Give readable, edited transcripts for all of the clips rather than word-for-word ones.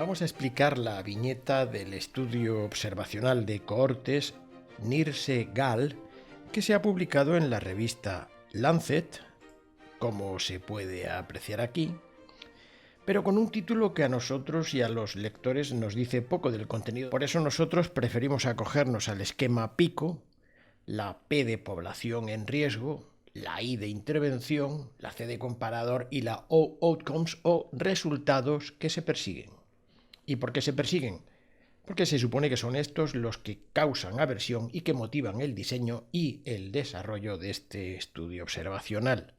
Vamos a explicar la viñeta del estudio observacional de cohortes NIRSE-GAL que se ha publicado en la revista Lancet, como se puede apreciar aquí, pero con un título que a nosotros y a los lectores nos dice poco del contenido. Por eso nosotros preferimos acogernos al esquema PICO, la P de población en riesgo, la I de intervención, la C de comparador y la O outcomes o resultados que se persiguen. ¿Y por qué se persiguen? Porque se supone que son estos los que causan aversión y que motivan el diseño y el desarrollo de este estudio observacional.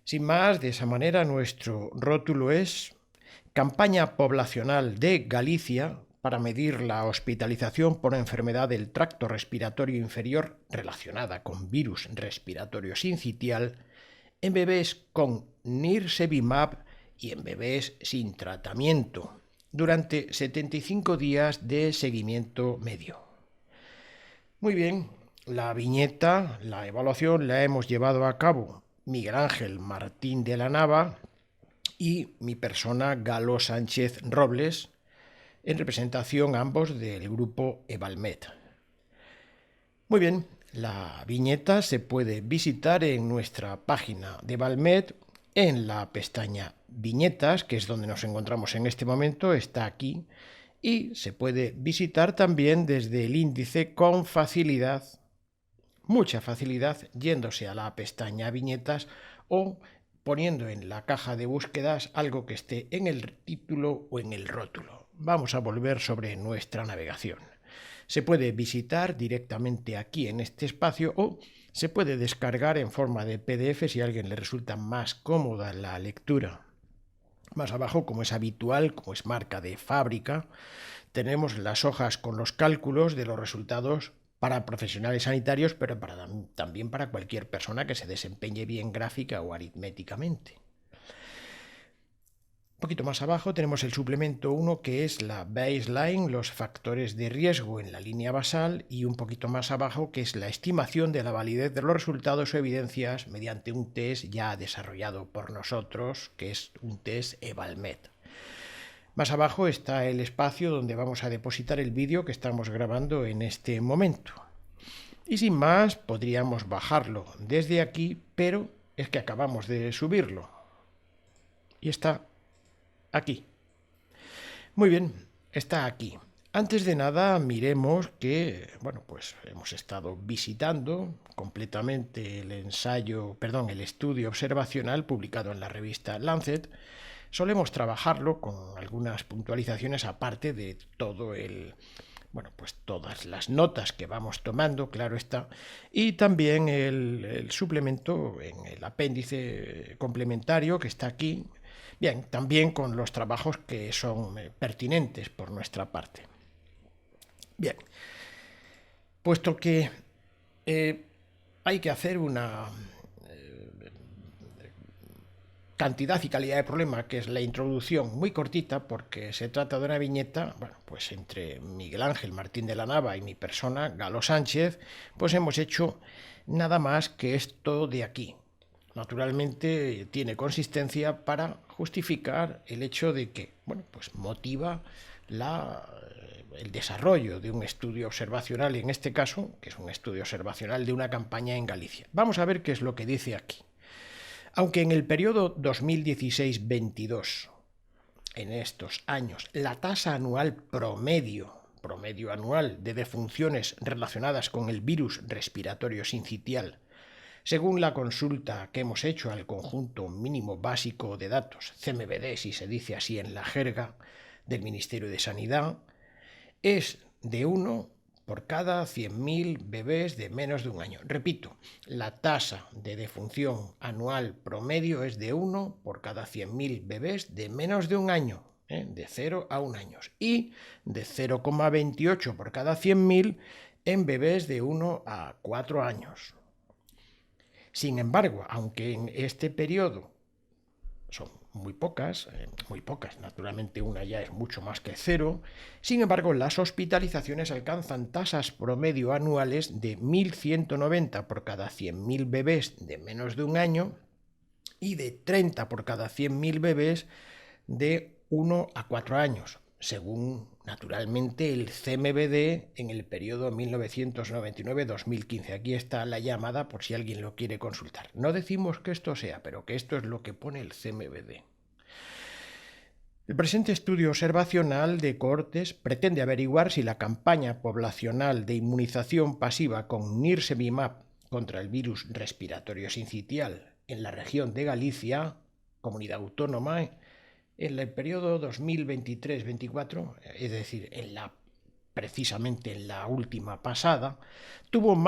Sin más, de esa manera nuestro rótulo es Campaña poblacional de Galicia para medir la hospitalización por enfermedad del tracto respiratorio inferior relacionada con virus respiratorio sincitial en bebés con nirsevimab y en bebés sin tratamiento durante 75 días de seguimiento medio. Muy bien, la viñeta, la evaluación la hemos llevado a cabo Miguel Ángel Martín de la Nava y mi persona Galo Sánchez Robles, en representación ambos del grupo Evalmed. Muy bien, la viñeta se puede visitar en nuestra página de Evalmed en la pestaña Viñetas, que es donde nos encontramos en este momento, está aquí, y se puede visitar también desde el índice con facilidad, mucha facilidad, yéndose a la pestaña Viñetas o poniendo en la caja de búsquedas algo que esté en el título o en el rótulo. Vamos a volver sobre nuestra navegación. Se puede visitar directamente aquí en este espacio o se puede descargar en forma de PDF si a alguien le resulta más cómoda la lectura. Más abajo, como es habitual, como es marca de fábrica, tenemos las hojas con los cálculos de los resultados para profesionales sanitarios, pero también para cualquier persona que se desempeñe bien gráfica o aritméticamente. Un poquito más abajo tenemos el suplemento 1, que es la baseline, los factores de riesgo en la línea basal, y un poquito más abajo, que es la estimación de la validez de los resultados o evidencias mediante un test ya desarrollado por nosotros, que es un test Evalmed. Más abajo está el espacio donde vamos a depositar el vídeo que estamos grabando en este momento. Y sin más, podríamos bajarlo desde aquí, pero es que acabamos de subirlo. Y está aquí. Muy bien, está aquí. Antes de nada, miremos que, pues hemos estado visitando completamente el estudio observacional publicado en la revista Lancet. Solemos trabajarlo con algunas puntualizaciones aparte de todo todas las notas que vamos tomando, claro está, y también el suplemento en el apéndice complementario que está aquí. Bien, también con los trabajos que son pertinentes por nuestra parte. Bien, puesto que hay que hacer una cantidad y calidad de problema, que es la introducción muy cortita, porque se trata de una viñeta, pues entre Miguel Ángel Martín de la Nava y mi persona, Galo Sánchez, pues hemos hecho nada más que esto de aquí. Naturalmente tiene consistencia para justificar el hecho de que, pues motiva el desarrollo de un estudio observacional, y en este caso, que es un estudio observacional de una campaña en Galicia. Vamos a ver qué es lo que dice aquí. Aunque en el periodo 2016-22, en estos años, la tasa anual promedio anual de defunciones relacionadas con el virus respiratorio sincitial, según la consulta que hemos hecho al conjunto mínimo básico de datos, CMBD, si se dice así en la jerga del Ministerio de Sanidad, es de 1 por cada 100.000 bebés de menos de un año. Repito, la tasa de defunción anual promedio es de 1 por cada 100.000 bebés de menos de un año, de 0 a 1 año, y de 0,28 por cada 100.000 en bebés de 1 a 4 años. Sin embargo, aunque en este periodo son muy pocas, naturalmente una ya es mucho más que 0, sin embargo las hospitalizaciones alcanzan tasas promedio anuales de 1.190 por cada 100.000 bebés de menos de un año y de 30 por cada 100.000 bebés de 1 a 4 años, según naturalmente el CMVD en el periodo 1999-2015. Aquí está la llamada por si alguien lo quiere consultar. No decimos que esto sea, pero que esto es lo que pone el CMVD. El presente estudio observacional de cohortes pretende averiguar si la campaña poblacional de inmunización pasiva con nirsevimab contra el virus respiratorio sincitial en la región de Galicia, comunidad autónoma, en el periodo 2023-24, es decir, precisamente en la última pasada, tuvo un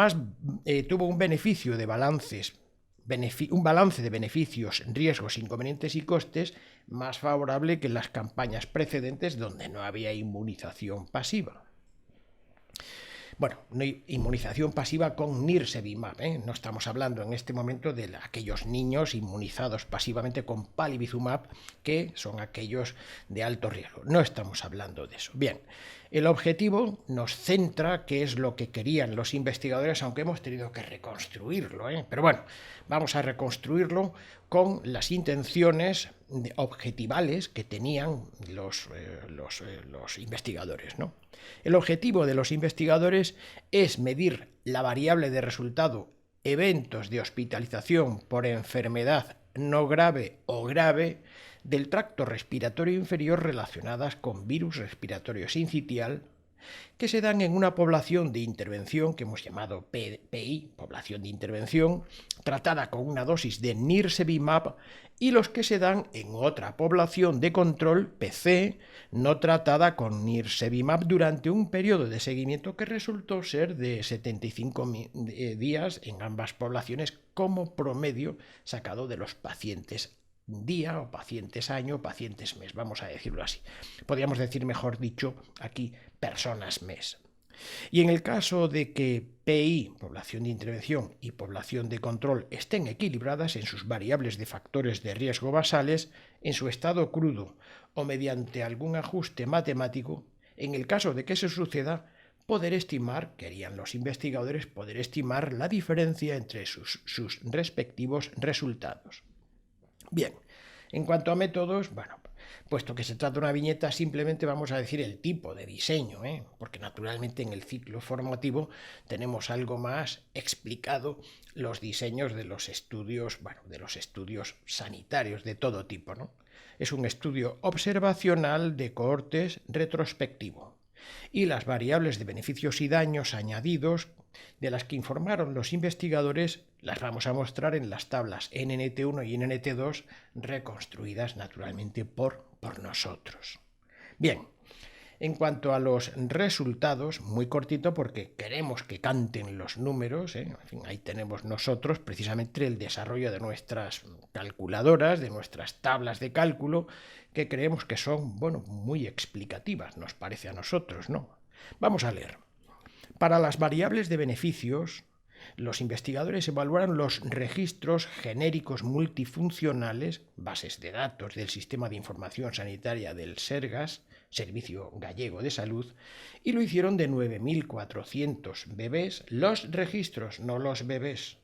beneficio de un balance de beneficios, riesgos, inconvenientes y costes más favorable que en las campañas precedentes donde no había inmunización pasiva. Bueno, no hay inmunización pasiva con nirsevimab, no estamos hablando en este momento de aquellos niños inmunizados pasivamente con palivizumab, que son aquellos de alto riesgo. No estamos hablando de eso. Bien, el objetivo nos centra qué es lo que querían los investigadores, aunque hemos tenido que reconstruirlo, pero bueno, vamos a reconstruirlo con las intenciones objetivales que tenían los investigadores, ¿no? El objetivo de los investigadores es medir la variable de resultado eventos de hospitalización por enfermedad no grave o grave del tracto respiratorio inferior relacionadas con virus respiratorio sincitial que se dan en una población de intervención que hemos llamado PI, población de intervención, tratada con una dosis de nirsevimab, y los que se dan en otra población de control, PC, no tratada con nirsevimab durante un periodo de seguimiento que resultó ser de 75 días en ambas poblaciones como promedio sacado de los pacientes día o pacientes año o pacientes mes, vamos a decirlo así. Podríamos decir, mejor dicho, aquí personas mes. Y en el caso de que PI, población de intervención, y población de control estén equilibradas en sus variables de factores de riesgo basales, en su estado crudo o mediante algún ajuste matemático, en el caso de que eso suceda, poder estimar, querían los investigadores, poder estimar la diferencia entre sus respectivos resultados. Bien, en cuanto a métodos, bueno, puesto que se trata de una viñeta, simplemente vamos a decir el tipo de diseño, porque naturalmente en el ciclo formativo tenemos algo más explicado los diseños de los estudios, de los estudios sanitarios de todo tipo, ¿no? Es un estudio observacional de cohortes retrospectivo y las variables de beneficios y daños añadidos de las que informaron los investigadores las vamos a mostrar en las tablas NNT1 y NNT2 reconstruidas naturalmente por nosotros. Bien, en cuanto a los resultados, muy cortito porque queremos que canten los números, En fin, ahí tenemos nosotros precisamente el desarrollo de nuestras calculadoras, de nuestras tablas de cálculo, que creemos que son, muy explicativas, nos parece a nosotros, ¿no? Vamos a leer. Para las variables de beneficios, los investigadores evaluaron los registros genéricos multifuncionales, bases de datos del Sistema de Información Sanitaria del SERGAS, Servicio Gallego de Salud, y lo hicieron de 9.400 bebés, los registros, no los bebés,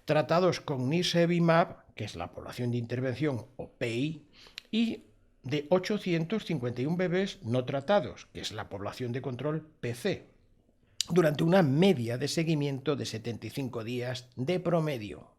tratados con nirsevimab, que es la población de intervención, o PI, y de 851 bebés no tratados, que es la población de control, PC, durante una media de seguimiento de 75 días de promedio.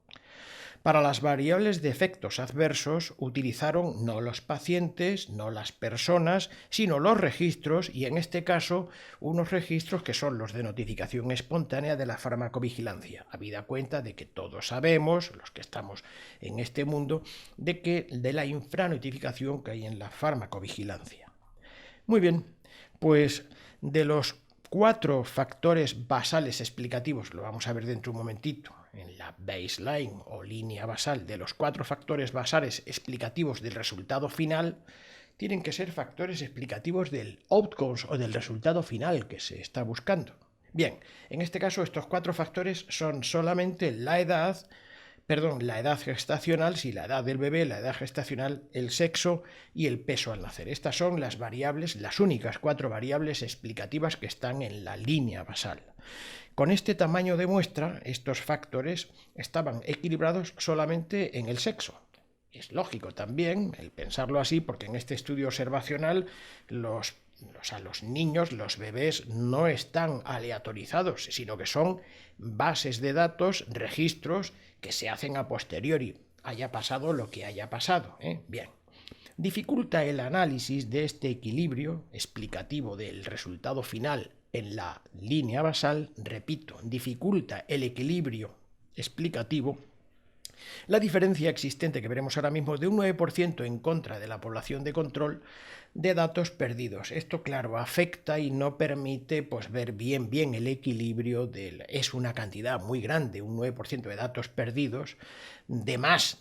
Para las variables de efectos adversos utilizaron no los pacientes, no las personas, sino los registros, y en este caso unos registros que son los de notificación espontánea de la farmacovigilancia, habida cuenta de que todos sabemos, los que estamos en este mundo, de la infranotificación que hay en la farmacovigilancia. Muy bien, pues de los 4 factores basales explicativos, lo vamos a ver dentro de un momentito, en la baseline o línea basal, de los 4 factores basales explicativos del resultado final, tienen que ser factores explicativos del outcomes o del resultado final que se está buscando. Bien, en este caso estos 4 factores son solamente la edad gestacional, la edad del bebé, la edad gestacional, el sexo y el peso al nacer. Estas son las variables, las únicas 4 variables explicativas que están en la línea basal. Con este tamaño de muestra, estos factores estaban equilibrados solamente en el sexo. Es lógico también el pensarlo así, porque en este estudio observacional los niños, los bebés, no están aleatorizados, sino que son bases de datos, registros que se hacen a posteriori, haya pasado lo que haya pasado. Bien. Dificulta el análisis de este equilibrio explicativo del resultado final en la línea basal, repito, dificulta el equilibrio explicativo la diferencia existente que veremos ahora mismo de un 9% en contra de la población de control de datos perdidos. Esto, claro, afecta y no permite pues, ver bien el equilibrio. Es una cantidad muy grande, un 9% de datos perdidos, de más,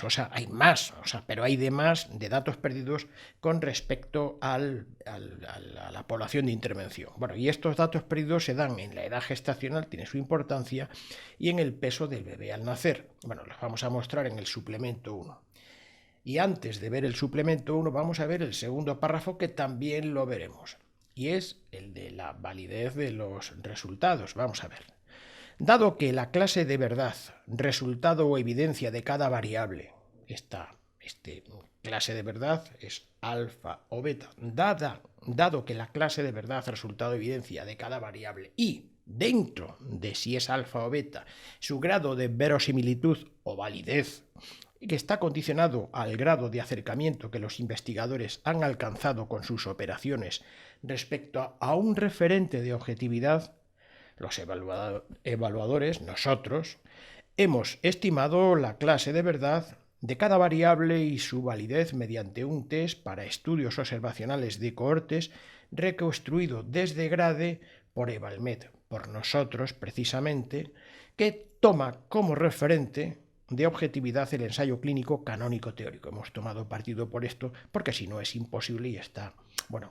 o sea, hay más, pero hay de más de datos perdidos con respecto a la población de intervención. Bueno, y estos datos perdidos se dan en la edad gestacional, tiene su importancia, y en el peso del bebé al nacer. Bueno, los vamos a mostrar en el suplemento 1. Y antes de ver el suplemento 1, vamos a ver el segundo párrafo, que también lo veremos, y es el de la validez de los resultados. Vamos a ver. Dado que la clase de verdad, resultado o evidencia de cada variable, esta clase de verdad es alfa o beta, dado que la clase de verdad, resultado o evidencia de cada variable y dentro de si es alfa o beta, su grado de verosimilitud o validez, que está condicionado al grado de acercamiento que los investigadores han alcanzado con sus operaciones respecto a un referente de objetividad, los evaluadores, nosotros, hemos estimado la clase de verdad de cada variable y su validez mediante un test para estudios observacionales de cohortes reconstruido desde GRADE por Evalmed, por nosotros precisamente, que toma como referente de objetividad el ensayo clínico canónico teórico. Hemos tomado partido por esto porque si no es imposible y está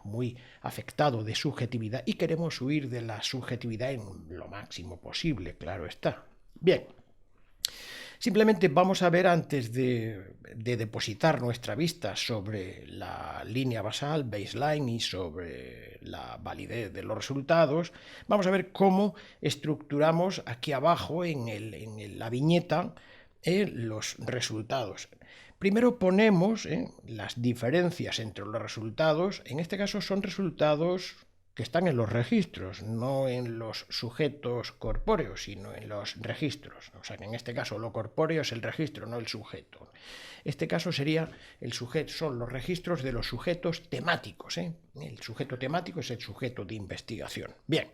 muy afectado de subjetividad y queremos huir de la subjetividad en lo máximo posible, claro está. Bien, simplemente vamos a ver antes de depositar nuestra vista sobre la línea basal, baseline, y sobre la validez de los resultados, vamos a ver cómo estructuramos aquí abajo en la viñeta los resultados. Primero ponemos las diferencias entre los resultados. En este caso son resultados que están en los registros, no en los sujetos corpóreos, sino en los registros. O sea que en este caso lo corpóreo es el registro, no el sujeto. Este caso sería el sujeto, son los registros de los sujetos temáticos. El sujeto temático es el sujeto de investigación. Bien,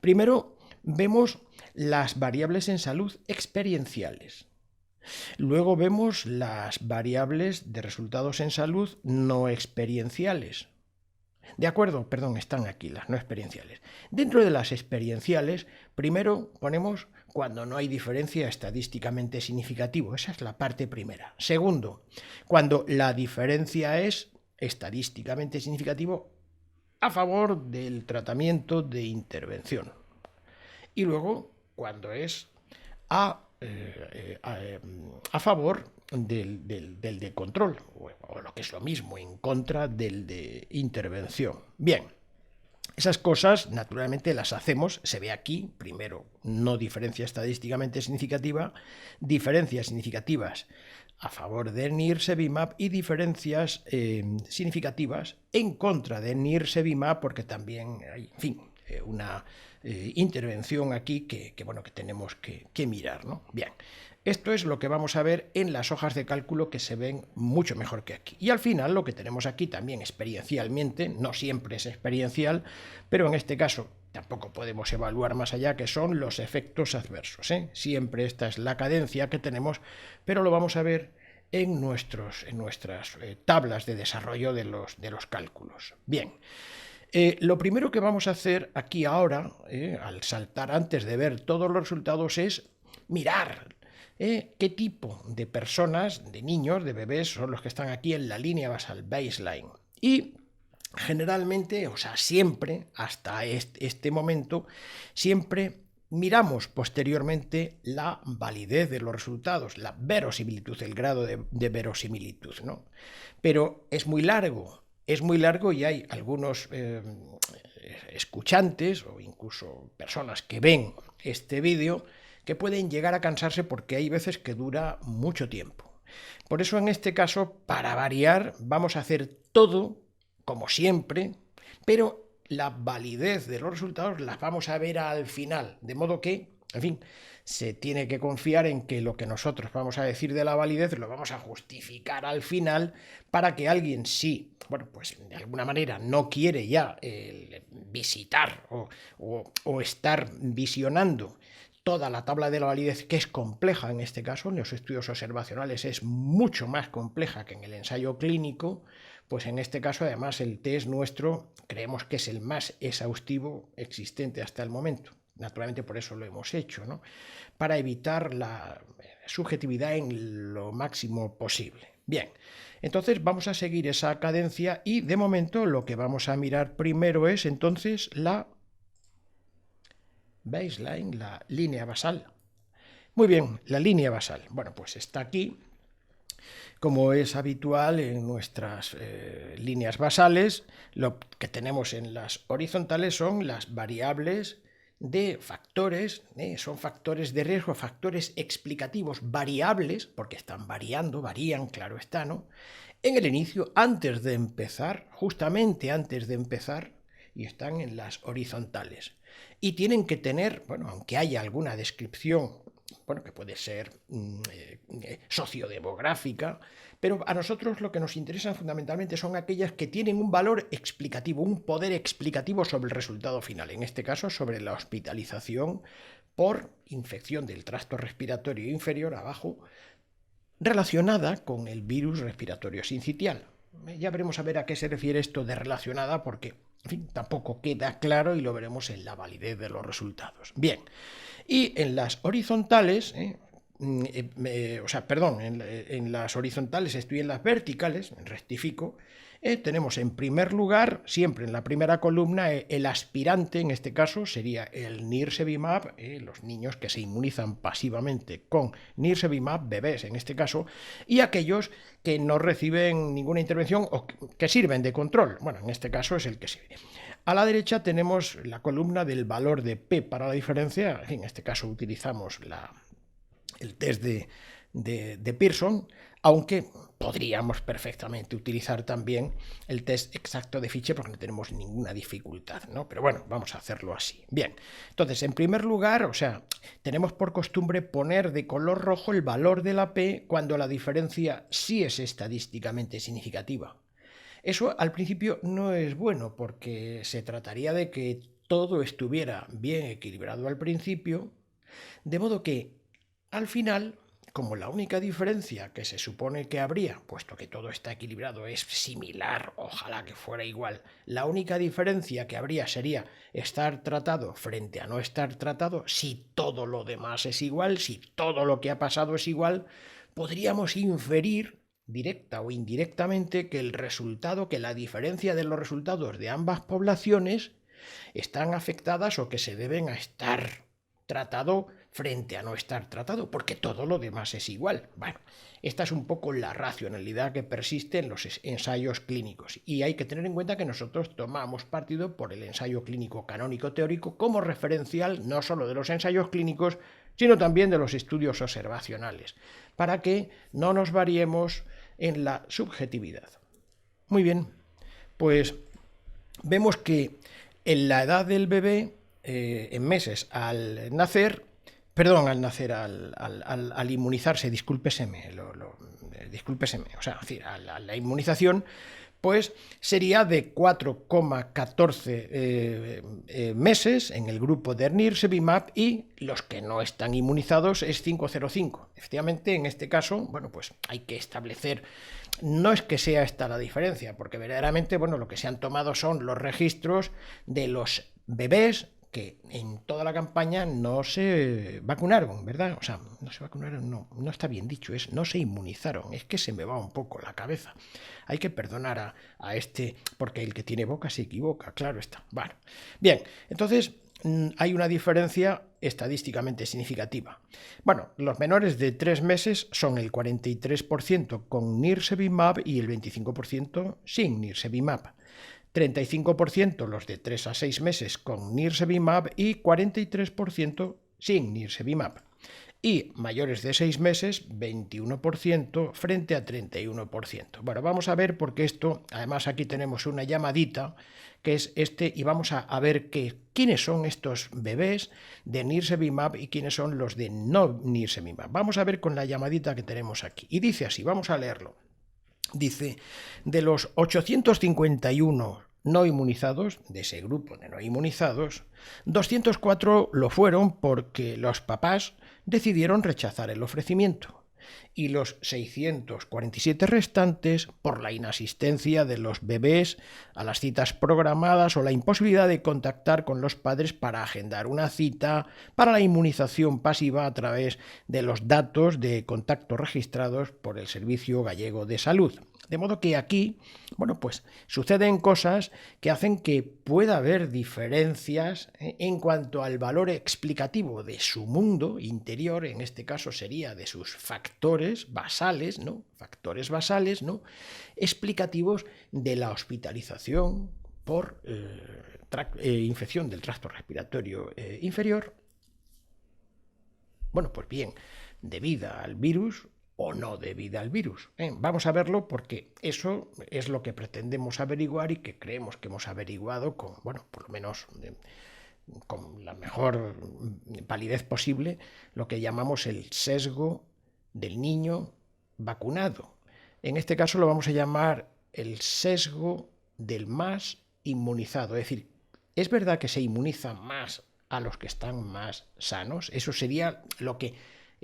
primero vemos las variables en salud experienciales. Luego vemos las variables de resultados en salud no experienciales. De acuerdo, perdón, están aquí las no experienciales. Dentro de las experienciales, primero ponemos cuando no hay diferencia estadísticamente significativo. Esa es la parte primera. Segundo, cuando la diferencia es estadísticamente significativo a favor del tratamiento de intervención. Y luego, cuando es a favor del de control, o lo que es lo mismo, en contra del de intervención. Bien, esas cosas naturalmente las hacemos, se ve aquí, primero, no diferencia estadísticamente significativa, diferencias significativas a favor de nirsevimab y diferencias significativas en contra de nirsevimab, porque también hay, en fin, una intervención aquí que tenemos que mirar, ¿no? Bien, esto es lo que vamos a ver en las hojas de cálculo, que se ven mucho mejor que aquí. Y al final lo que tenemos aquí también experiencialmente, no siempre es experiencial, pero en este caso tampoco podemos evaluar más allá, que son los efectos adversos. Siempre esta es la cadencia que tenemos, pero lo vamos a ver en nuestras tablas de desarrollo de los cálculos. Bien. Lo primero que vamos a hacer aquí ahora, al saltar antes de ver todos los resultados, es mirar qué tipo de personas, de niños, de bebés, son los que están aquí en la línea basal, baseline. Y generalmente, o sea, siempre, hasta este momento, siempre miramos posteriormente la validez de los resultados, la verosimilitud, el grado de verosimilitud, ¿no? Pero es muy largo y hay algunos escuchantes o incluso personas que ven este vídeo que pueden llegar a cansarse porque hay veces que dura mucho tiempo. Por eso en este caso, para variar, vamos a hacer todo como siempre, pero la validez de los resultados las vamos a ver al final, de modo que, en fin, se tiene que confiar en que lo que nosotros vamos a decir de la validez lo vamos a justificar al final para que alguien sí, bueno, pues de alguna manera no quiere ya visitar o estar visionando toda la tabla de la validez, que es compleja en este caso, en los estudios observacionales es mucho más compleja que en el ensayo clínico, pues en este caso además el test nuestro creemos que es el más exhaustivo existente hasta el momento. Naturalmente por eso lo hemos hecho, ¿no? Para evitar la subjetividad en lo máximo posible. Bien, entonces vamos a seguir esa cadencia y de momento lo que vamos a mirar primero es entonces la baseline, la línea basal. Muy bien, la línea basal. Bueno, pues está aquí. Como es habitual en nuestras líneas basales, lo que tenemos en las horizontales son las variables de factores, son factores de riesgo, factores explicativos variables, porque están variando, varían, claro está, ¿no? En el inicio, antes de empezar, justamente antes de empezar, y están en las horizontales. Y tienen que tener, bueno, aunque haya alguna descripción, bueno, que puede ser sociodemográfica, pero a nosotros lo que nos interesa fundamentalmente son aquellas que tienen un valor explicativo, un poder explicativo sobre el resultado final, en este caso sobre la hospitalización por infección del tracto respiratorio inferior abajo, relacionada con el virus respiratorio sincitial. Ya veremos a ver a qué se refiere esto de relacionada, porque en fin, tampoco queda claro y lo veremos en la validez de los resultados. Bien, y en las horizontales, en las horizontales estoy en las verticales, rectifico, tenemos en primer lugar, siempre en la primera columna, el aspirante, en este caso sería el nirsevimab, los niños que se inmunizan pasivamente con nirsevimab, bebés en este caso, y aquellos que no reciben ninguna intervención o que sirven de control. Bueno, en este caso es el que sirve. A la derecha tenemos la columna del valor de P para la diferencia, en este caso utilizamos el test de Pearson, aunque podríamos perfectamente utilizar también el test exacto de Fischer porque no tenemos ninguna dificultad, ¿no? Pero bueno, vamos a hacerlo así. Bien, entonces, en primer lugar, o sea, tenemos por costumbre poner de color rojo el valor de la P cuando la diferencia sí es estadísticamente significativa. Eso al principio no es bueno porque se trataría de que todo estuviera bien equilibrado al principio, de modo que al final, como la única diferencia que se supone que habría, puesto que todo está equilibrado, es similar, ojalá que fuera igual, la única diferencia que habría sería estar tratado frente a no estar tratado. Si todo lo demás es igual, si todo lo que ha pasado es igual, podríamos inferir directa o indirectamente que el resultado, que la diferencia de los resultados de ambas poblaciones están afectadas o que se deben a estar tratado frente a no estar tratado, porque todo lo demás es igual. Bueno, esta es un poco la racionalidad que persiste en los ensayos clínicos, y hay que tener en cuenta que nosotros tomamos partido por el ensayo clínico canónico teórico como referencial no solo de los ensayos clínicos, sino también de los estudios observacionales, para que no nos variemos en la subjetividad. Muy bien, pues vemos que en la edad del bebé, en meses al inmunizarse, discúlpeseme, o sea, decir, a la inmunización, pues sería de 4,14 meses en el grupo de nirsevimab, y los que no están inmunizados es 5,05. Efectivamente, en este caso, bueno, pues hay que establecer, no es que sea esta la diferencia, porque verdaderamente, bueno, lo que se han tomado son los registros de los bebés que en toda la campaña no se vacunaron, ¿verdad? O sea, no se vacunaron, no está bien dicho, no se inmunizaron, es que se me va un poco la cabeza. Hay que perdonar a este, porque el que tiene boca se equivoca, claro está. Bueno, bien, entonces hay una diferencia estadísticamente significativa. Bueno, los menores de 3 meses son el 43% con nirsevimab y el 25% sin nirsevimab. 35% los de 3 a 6 meses con nirsevimab y 43% sin nirsevimab. y mayores de 6 meses 21% frente a 31%. Bueno, vamos a ver porque esto, además aquí tenemos una llamadita que es y vamos a ver quiénes son estos bebés de nirsevimab y quiénes son los de no nirsevimab. Vamos a ver con la llamadita que tenemos aquí. Y dice así, vamos a leerlo. Dice, de los 851 no inmunizados, de ese grupo de no inmunizados, 204 lo fueron porque los papás decidieron rechazar el ofrecimiento y los 647 restantes por la inasistencia de los bebés a las citas programadas o la imposibilidad de contactar con los padres para agendar una cita para la inmunización pasiva a través de los datos de contacto registrados por el Servicio Gallego de Salud. De modo que aquí, bueno, pues suceden cosas que hacen que pueda haber diferencias en cuanto al valor explicativo de su mundo interior, en este caso sería de sus factores basales, ¿no? Factores basales, ¿no? Explicativos de la hospitalización por infección del tracto respiratorio inferior. Bueno, pues bien, debida al virus o no debida al virus. Vamos a verlo porque eso es lo que pretendemos averiguar y que creemos que hemos averiguado con, bueno, por lo menos con la mejor validez posible, lo que llamamos el sesgo del niño vacunado. En este caso lo vamos a llamar el sesgo del más inmunizado. Es decir, es verdad que se inmuniza más a los que están más sanos. Eso sería lo que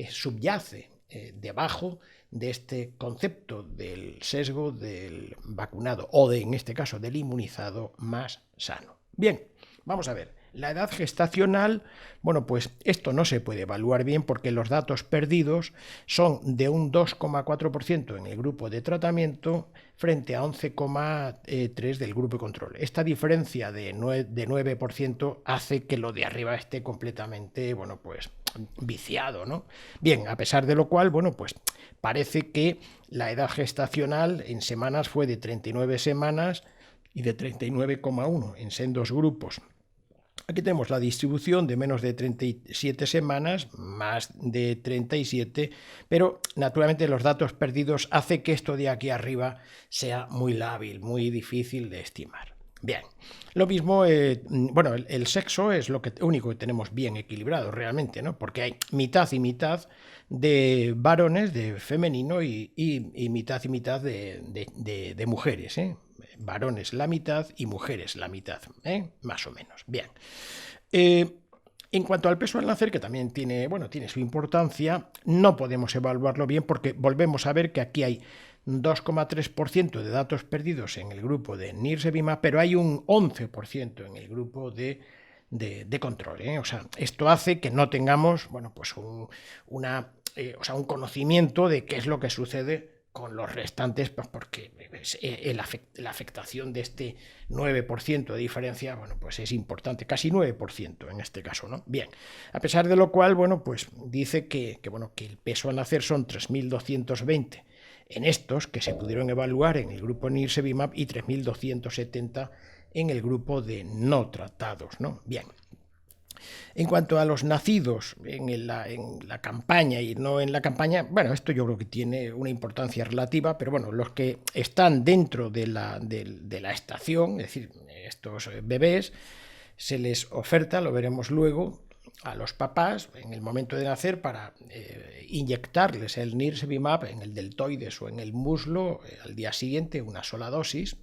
subyace debajo de este concepto del sesgo del vacunado o en este caso del inmunizado más sano. Bien, vamos a ver. La edad gestacional, bueno, pues esto no se puede evaluar bien porque los datos perdidos son de un 2,4% en el grupo de tratamiento frente a 11,3% del grupo de control. Esta diferencia de 9% hace que lo de arriba esté completamente, bueno, pues viciado, ¿no? Bien, a pesar de lo cual, bueno, pues parece que la edad gestacional en semanas fue de 39 semanas y de 39,1 en sendos grupos. Aquí tenemos la distribución de menos de 37 semanas, más de 37, pero naturalmente los datos perdidos hace que esto de aquí arriba sea muy lábil, muy difícil de estimar. Bien, lo mismo, bueno, el sexo es lo único que tenemos bien equilibrado realmente, ¿no? Porque hay mitad y mitad de varones, de femenino y mitad y mitad de mujeres, ¿eh? Varones la mitad y mujeres la mitad, más o menos. Bien. En cuanto al peso al nacer, que también tiene su importancia, no podemos evaluarlo bien porque volvemos a ver que aquí hay 2,3% de datos perdidos en el grupo de nirsevimab, pero hay un 11% en el grupo de control. O sea, esto hace que no tengamos, bueno, pues un conocimiento de qué es lo que sucede con los restantes, pues porque la afectación de este 9% de diferencia, bueno, pues es importante, casi 9% en este caso, ¿no? Bien, a pesar de lo cual, bueno, pues dice que el peso al nacer son 3.220 en estos que se pudieron evaluar en el grupo nirsevimab y 3.270 en el grupo de no tratados, ¿no? Bien. En cuanto a los nacidos en la campaña y no en la campaña, bueno, esto yo creo que tiene una importancia relativa, pero bueno, los que están dentro de la estación, es decir, estos bebés, se les oferta, lo veremos luego, a los papás en el momento de nacer para inyectarles el nirsevimab en el deltoides o en el muslo al día siguiente, una sola dosis.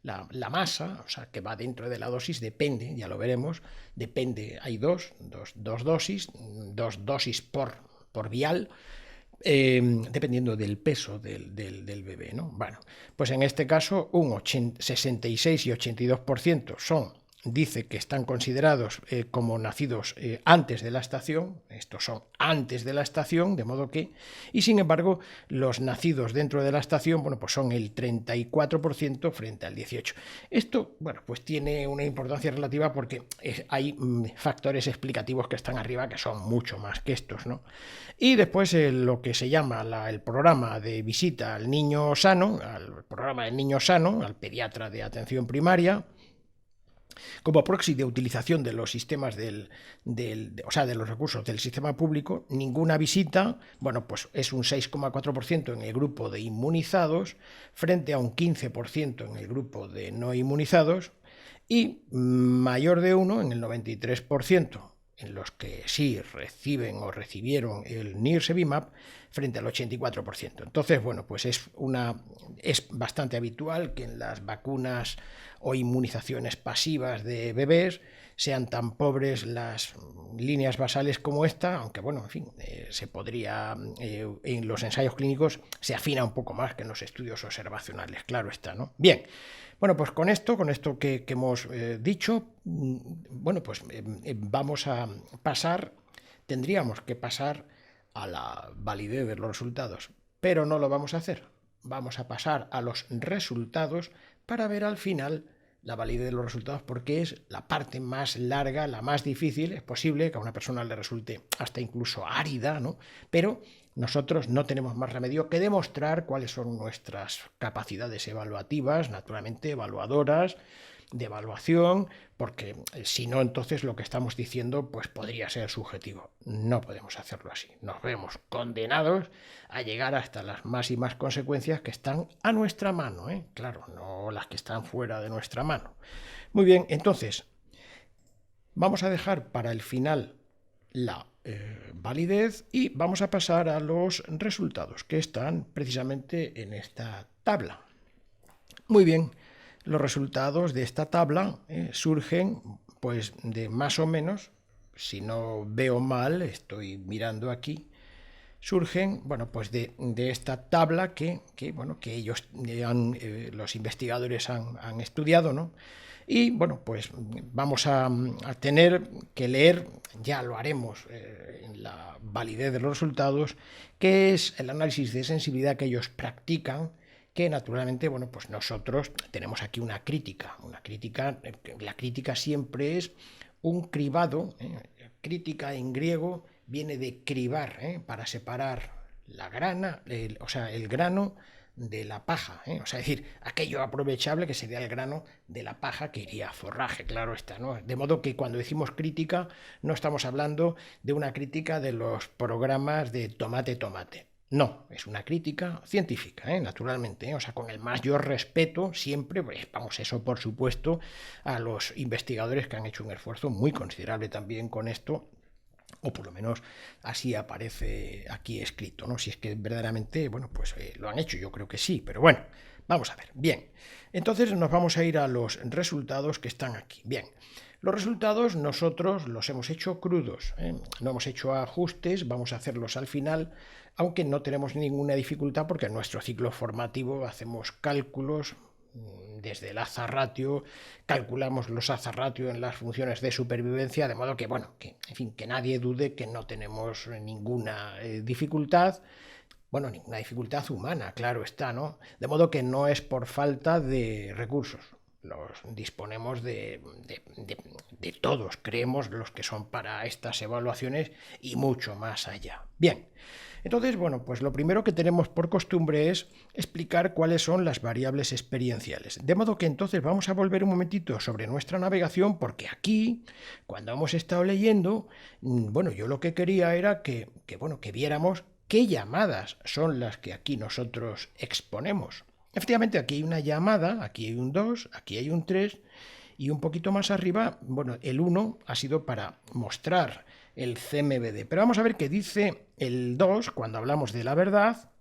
La masa, o sea, que va dentro de la dosis, depende, ya lo veremos, depende, hay dos dosis por vial, dependiendo del peso del bebé, ¿no? Bueno, pues en este caso un 66 y 82% dice que están considerados como nacidos antes de la estación, estos son antes de la estación, de modo que, y sin embargo, los nacidos dentro de la estación, bueno, pues son el 34% frente al 18%. Esto, bueno, pues tiene una importancia relativa porque hay factores explicativos que están arriba que son mucho más que estos, ¿no? Y después lo que se llama el programa de visita al niño sano, al programa del niño sano, al pediatra de atención primaria, como proxy de utilización de los sistemas o sea, de los recursos del sistema público, ninguna visita, bueno, pues es un 6,4% en el grupo de inmunizados frente a un 15% en el grupo de no inmunizados y mayor de 1 en el 93% en los que sí reciben o recibieron el Nirsevimab frente al 84%. Entonces, bueno, pues es bastante habitual que en las vacunas o inmunizaciones pasivas de bebés sean tan pobres las líneas basales como esta, aunque bueno, en fin, se podría, en los ensayos clínicos se afina un poco más que en los estudios observacionales, claro está, ¿no? Bien, bueno, pues con esto que hemos dicho, bueno, pues vamos a pasar, tendríamos que pasar a la validez de los resultados, pero no lo vamos a hacer. Vamos a pasar a los resultados para ver al final la validez de los resultados, porque es la parte más larga, la más difícil. Es posible que a una persona le resulte hasta incluso árida, ¿no? Pero nosotros no tenemos más remedio que demostrar cuáles son nuestras capacidades evaluativas, naturalmente evaluadoras, de evaluación, porque si no, entonces lo que estamos diciendo pues podría ser subjetivo. No podemos hacerlo así. Nos vemos condenados a llegar hasta las máximas consecuencias que están a nuestra mano, ¿eh? Claro, no las que están fuera de nuestra mano. Muy bien, entonces vamos a dejar para el final la validez y vamos a pasar a los resultados que están precisamente en esta tabla. Muy bien. Los resultados de esta tabla surgen pues de más o menos, si no veo mal, estoy mirando aquí, surgen bueno, pues de esta tabla que ellos los investigadores han estudiado, ¿no? Y bueno, pues vamos a tener que leer, ya lo haremos en la validez de los resultados, que es el análisis de sensibilidad que ellos practican, que naturalmente, bueno, pues nosotros tenemos aquí una crítica. La crítica siempre es un cribado, crítica en griego viene de cribar, para separar la grana, el grano de la paja, o sea, es decir, aquello aprovechable que sería el grano de la paja que iría a forraje, claro está, ¿no? De modo que cuando decimos crítica no estamos hablando de una crítica de los programas de tomate. No, es una crítica científica, naturalmente, o sea, con el mayor respeto siempre, pues, vamos, eso por supuesto, a los investigadores que han hecho un esfuerzo muy considerable también con esto, o por lo menos así aparece aquí escrito, ¿no? Si es que verdaderamente, bueno, pues lo han hecho, yo creo que sí, pero bueno, vamos a ver. Bien, entonces nos vamos a ir a los resultados que están aquí. Bien, los resultados nosotros los hemos hecho crudos, no hemos hecho ajustes, vamos a hacerlos al final, aunque no tenemos ninguna dificultad porque en nuestro ciclo formativo hacemos cálculos desde el hazard ratio, calculamos los hazard ratio en las funciones de supervivencia, de modo que, bueno, en fin, que nadie dude que no tenemos ninguna dificultad. Bueno, ninguna dificultad humana, claro está, ¿no? De modo que no es por falta de recursos. Los disponemos de todos, creemos, los que son para estas evaluaciones y mucho más allá. Bien, entonces, bueno, pues lo primero que tenemos por costumbre es explicar cuáles son las variables experienciales. De modo que entonces vamos a volver un momentito sobre nuestra navegación, porque aquí, cuando hemos estado leyendo, bueno, yo lo que quería era que viéramos qué llamadas son las que aquí nosotros exponemos. Efectivamente, aquí hay una llamada, aquí hay un 2, aquí hay un 3 y un poquito más arriba, bueno, el 1 ha sido para mostrar el CMBD. Pero vamos a ver qué dice el 2 cuando hablamos de la verdad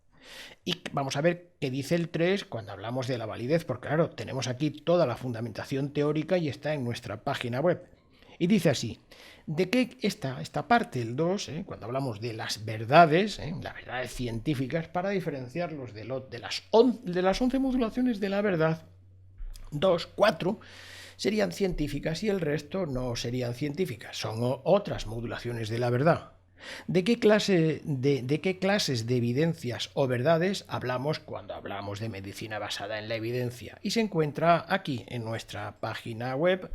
y vamos a ver qué dice el 3 cuando hablamos de la validez, porque claro, tenemos aquí toda la fundamentación teórica y está en nuestra página web. Y dice así, ¿de qué esta parte, el 2, cuando hablamos de las verdades, las verdades científicas, para diferenciarlos de las 11 modulaciones de la verdad, 2, 4 serían científicas y el resto no serían científicas, son otras modulaciones de la verdad. ¿De qué clases de evidencias o verdades hablamos cuando hablamos de medicina basada en la evidencia? Y se encuentra aquí en nuestra página web.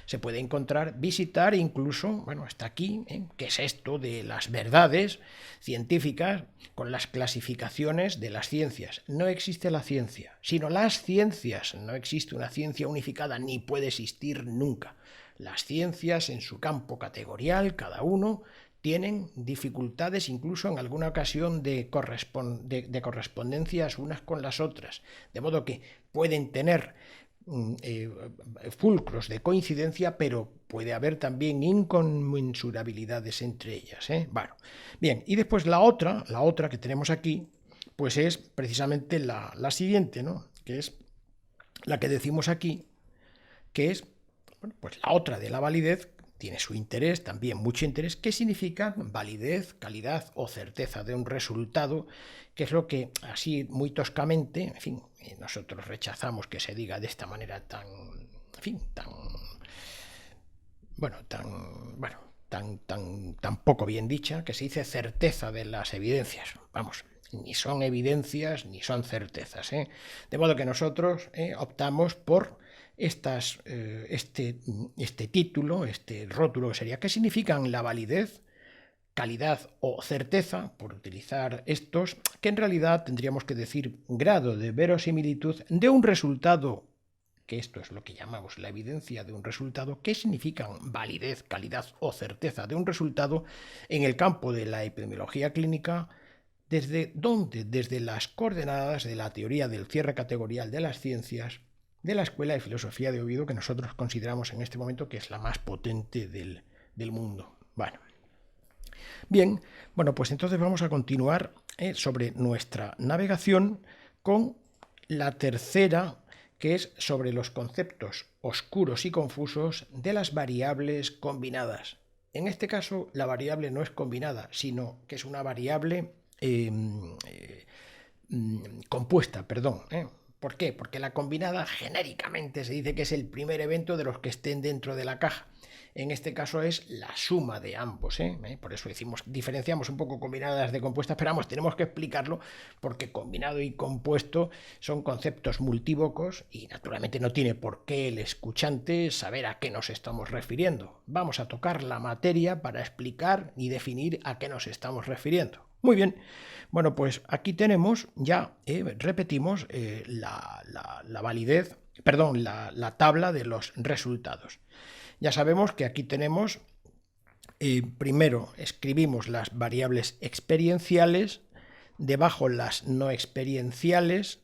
Se puede encontrar, visitar incluso, bueno, está aquí, ¿qué es esto de las verdades científicas con las clasificaciones de las ciencias? No existe la ciencia, sino las ciencias. No existe una ciencia unificada, ni puede existir nunca. Las ciencias en su campo categorial, cada uno, tienen dificultades incluso en alguna ocasión de correspondencias unas con las otras, de modo que pueden tener fulcros de coincidencia, pero puede haber también inconmensurabilidades entre ellas. Bueno, bien, y después la otra que tenemos aquí, pues es precisamente la siguiente, ¿no? Que es la que decimos aquí, que es, bueno, pues la otra de la validez. Tiene su interés, también mucho interés. ¿Qué significa validez, calidad o certeza de un resultado? Que es lo que, así muy toscamente, en fin, nosotros rechazamos que se diga de esta manera tan poco bien dicha, que se dice certeza de las evidencias. Vamos, ni son evidencias ni son certezas. De modo que nosotros optamos por este título, este rótulo, que sería: ¿qué significan la validez, calidad o certeza? Por utilizar estos, que en realidad tendríamos que decir grado de verosimilitud de un resultado, que esto es lo que llamamos la evidencia de un resultado. ¿Qué significan validez, calidad o certeza de un resultado en el campo de la epidemiología clínica? ¿Desde dónde? Desde las coordenadas de la teoría del cierre categorial de las ciencias, de la Escuela de Filosofía de Oviedo, que nosotros consideramos en este momento que es la más potente del mundo. Bueno. Bien, bueno, pues entonces vamos a continuar sobre nuestra navegación con la tercera, que es sobre los conceptos oscuros y confusos de las variables combinadas. En este caso, la variable no es combinada, sino que es una variable compuesta, perdón. ¿Por qué? Porque la combinada genéricamente se dice que es el primer evento de los que estén dentro de la caja. En este caso es la suma de ambos. Por eso diferenciamos un poco combinadas de compuestas, pero vamos, tenemos que explicarlo porque combinado y compuesto son conceptos multívocos y naturalmente no tiene por qué el escuchante saber a qué nos estamos refiriendo. Vamos a tocar la materia para explicar y definir a qué nos estamos refiriendo. Muy bien, bueno, pues aquí tenemos ya, repetimos, la validez, perdón, la tabla de los resultados. Ya sabemos que aquí tenemos, primero escribimos las variables experienciales, debajo las no experienciales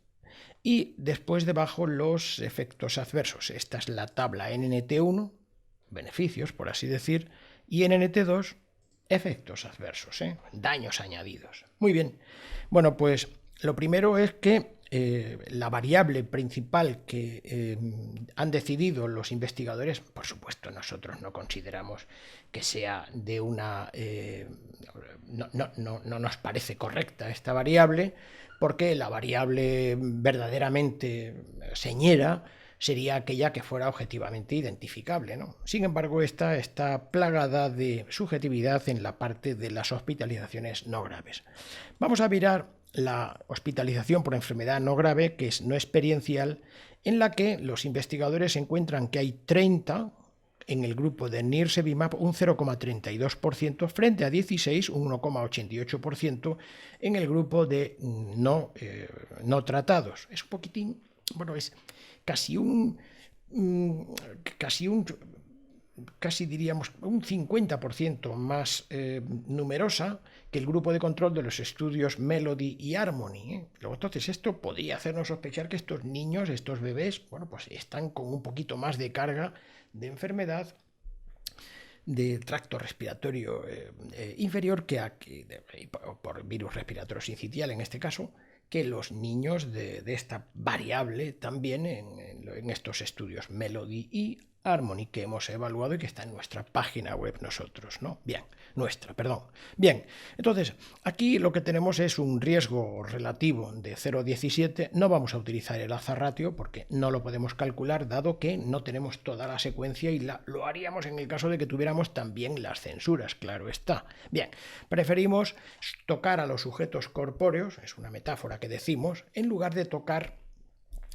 y después debajo los efectos adversos. Esta es la tabla NNT1, beneficios, por así decir, y NNT2, efectos adversos, daños añadidos. Muy bien. Bueno, pues lo primero es que la variable principal que han decidido los investigadores, por supuesto nosotros no consideramos que sea de una... no nos parece correcta esta variable, porque la variable verdaderamente señera sería aquella que fuera objetivamente identificable, ¿no? Sin embargo, esta está plagada de subjetividad en la parte de las hospitalizaciones no graves. Vamos a mirar la hospitalización por enfermedad no grave, que es no experiencial, en la que los investigadores encuentran que hay 30 en el grupo de Nirsevimab, un 0,32%, frente a 16, un 1,88% en el grupo de no tratados. Es un poquitín, bueno, es casi diríamos un 50% más numerosa que el grupo de control de los estudios Melody y Harmony. Luego, entonces, esto podría hacernos sospechar que estos niños, estos bebés, bueno, pues están con un poquito más de carga de enfermedad de tracto respiratorio inferior por virus respiratorio sincitial en este caso, que los niños de esta variable también en estos estudios Melody y Harmony, que hemos evaluado y que está en nuestra página web nosotros, ¿no? Bien, perdón. Bien, entonces, aquí lo que tenemos es un riesgo relativo de 0,17. No vamos a utilizar el hazard ratio porque no lo podemos calcular, dado que no tenemos toda la secuencia y lo haríamos en el caso de que tuviéramos también las censuras, claro está. Bien, preferimos tocar a los sujetos corpóreos, es una metáfora que decimos, en lugar de tocar...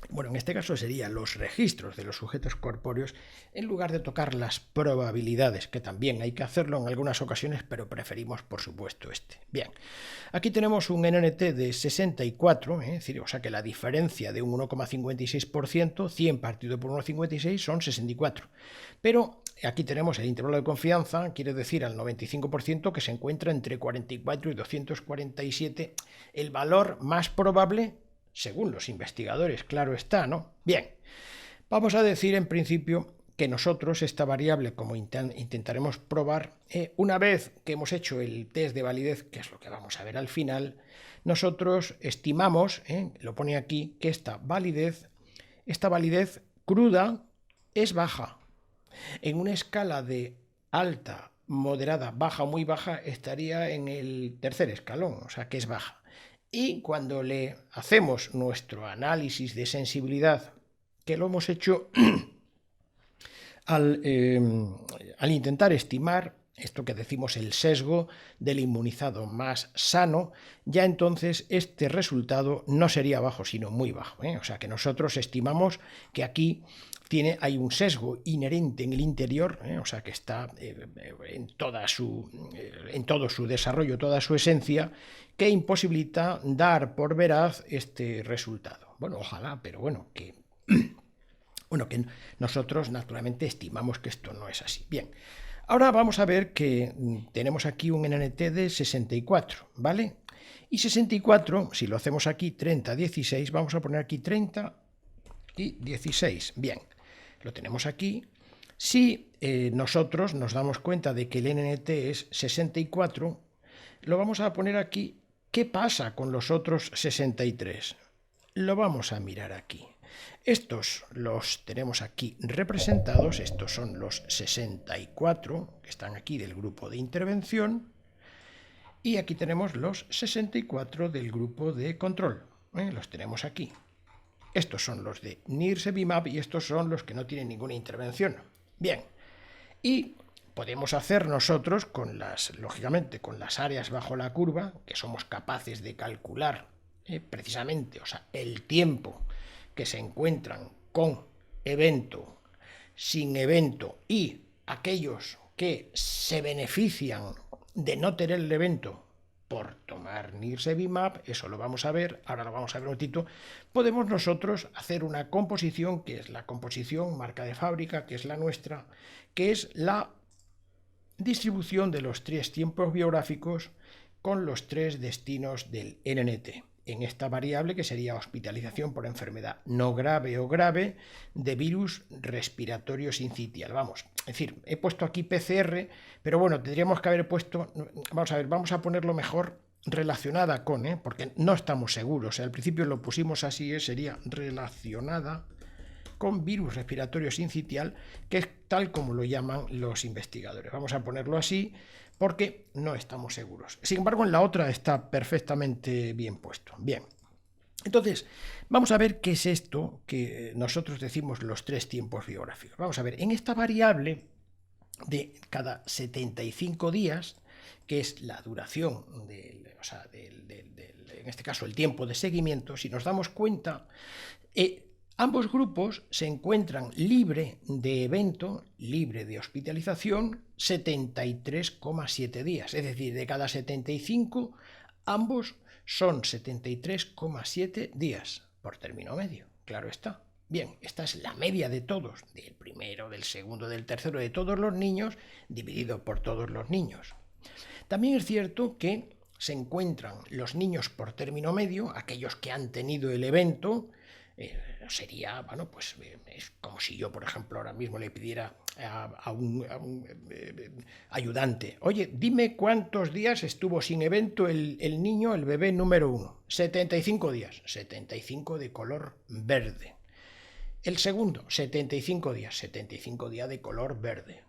Bueno, en este caso serían los registros de los sujetos corpóreos en lugar de tocar las probabilidades, que también hay que hacerlo en algunas ocasiones, pero preferimos, por supuesto, este. Bien, aquí tenemos un NNT de 64, es decir, o sea que la diferencia de un 1,56%, 100 partido por 1,56 son 64. Pero aquí tenemos el intervalo de confianza, quiere decir al 95%, que se encuentra entre 44 y 247, el valor más probable según los investigadores, claro está, ¿no? Bien, vamos a decir en principio que nosotros esta variable, como intentaremos probar, una vez que hemos hecho el test de validez, que es lo que vamos a ver al final, nosotros estimamos, lo pone aquí, que esta validez cruda es baja. En una escala de alta, moderada, baja o muy baja, estaría en el tercer escalón, o sea que es baja. Y cuando le hacemos nuestro análisis de sensibilidad, que lo hemos hecho al intentar estimar esto que decimos el sesgo del inmunizado más sano, ya entonces este resultado no sería bajo, sino muy bajo. O sea que nosotros estimamos que aquí hay un sesgo inherente en el interior, o sea que está en todo su desarrollo, toda su esencia, que imposibilita dar por veraz este resultado. Bueno, ojalá, pero bueno, que nosotros naturalmente estimamos que esto no es así. Bien, ahora vamos a ver que tenemos aquí un NNT de 64, ¿vale? Y 64, si lo hacemos aquí 30, 16, vamos a poner aquí 30 y 16. Bien, lo tenemos aquí. Si nosotros nos damos cuenta de que el NNT es 64, lo vamos a poner aquí. ¿Qué pasa con los otros 63? Lo vamos a mirar aquí. Estos los tenemos aquí representados, estos son los 64 que están aquí del grupo de intervención y aquí tenemos los 64 del grupo de control, los tenemos aquí. Estos son los de Nirsevimab y estos son los que no tienen ninguna intervención. Bien, y podemos hacer nosotros, lógicamente, con las áreas bajo la curva, que somos capaces de calcular precisamente, o sea, el tiempo que se encuentran con evento, sin evento y aquellos que se benefician de no tener el evento por tomar Nirsevimab, eso lo vamos a ver, ahora lo vamos a ver un ratito, podemos nosotros hacer una composición, que es la composición marca de fábrica, que es la nuestra, que es la distribución de los 3 tiempos biográficos con los 3 destinos del NNT. En esta variable que sería hospitalización por enfermedad no grave o grave de virus respiratorio sincitial. Vamos, es decir, he puesto aquí PCR, pero bueno, tendríamos que haber puesto, vamos a ponerlo mejor relacionada con, porque no estamos seguros. Al principio lo pusimos así, sería relacionada con virus respiratorio sincitial, que es tal como lo llaman los investigadores. Vamos a ponerlo así, porque no estamos seguros. Sin embargo, en la otra está perfectamente bien puesto. Bien, entonces, vamos a ver qué es esto que nosotros decimos los 3 tiempos biográficos. Vamos a ver, en esta variable de cada 75 días, que es la duración en este caso el tiempo de seguimiento, si nos damos cuenta, ambos grupos se encuentran libre de evento, libre de hospitalización, 73,7 días. Es decir, de cada 75, ambos son 73,7 días por término medio. Claro está. Bien, esta es la media de todos, del primero, del segundo, del tercero, de todos los niños, dividido por todos los niños. También es cierto que se encuentran los niños por término medio, aquellos que han tenido el evento. Sería, bueno, pues es como si yo, por ejemplo, ahora mismo le pidiera a un ayudante, oye, dime cuántos días estuvo sin evento el niño, el bebé número 1. 75 días, 75 de color verde. El segundo, 75 días, 75 días de color verde.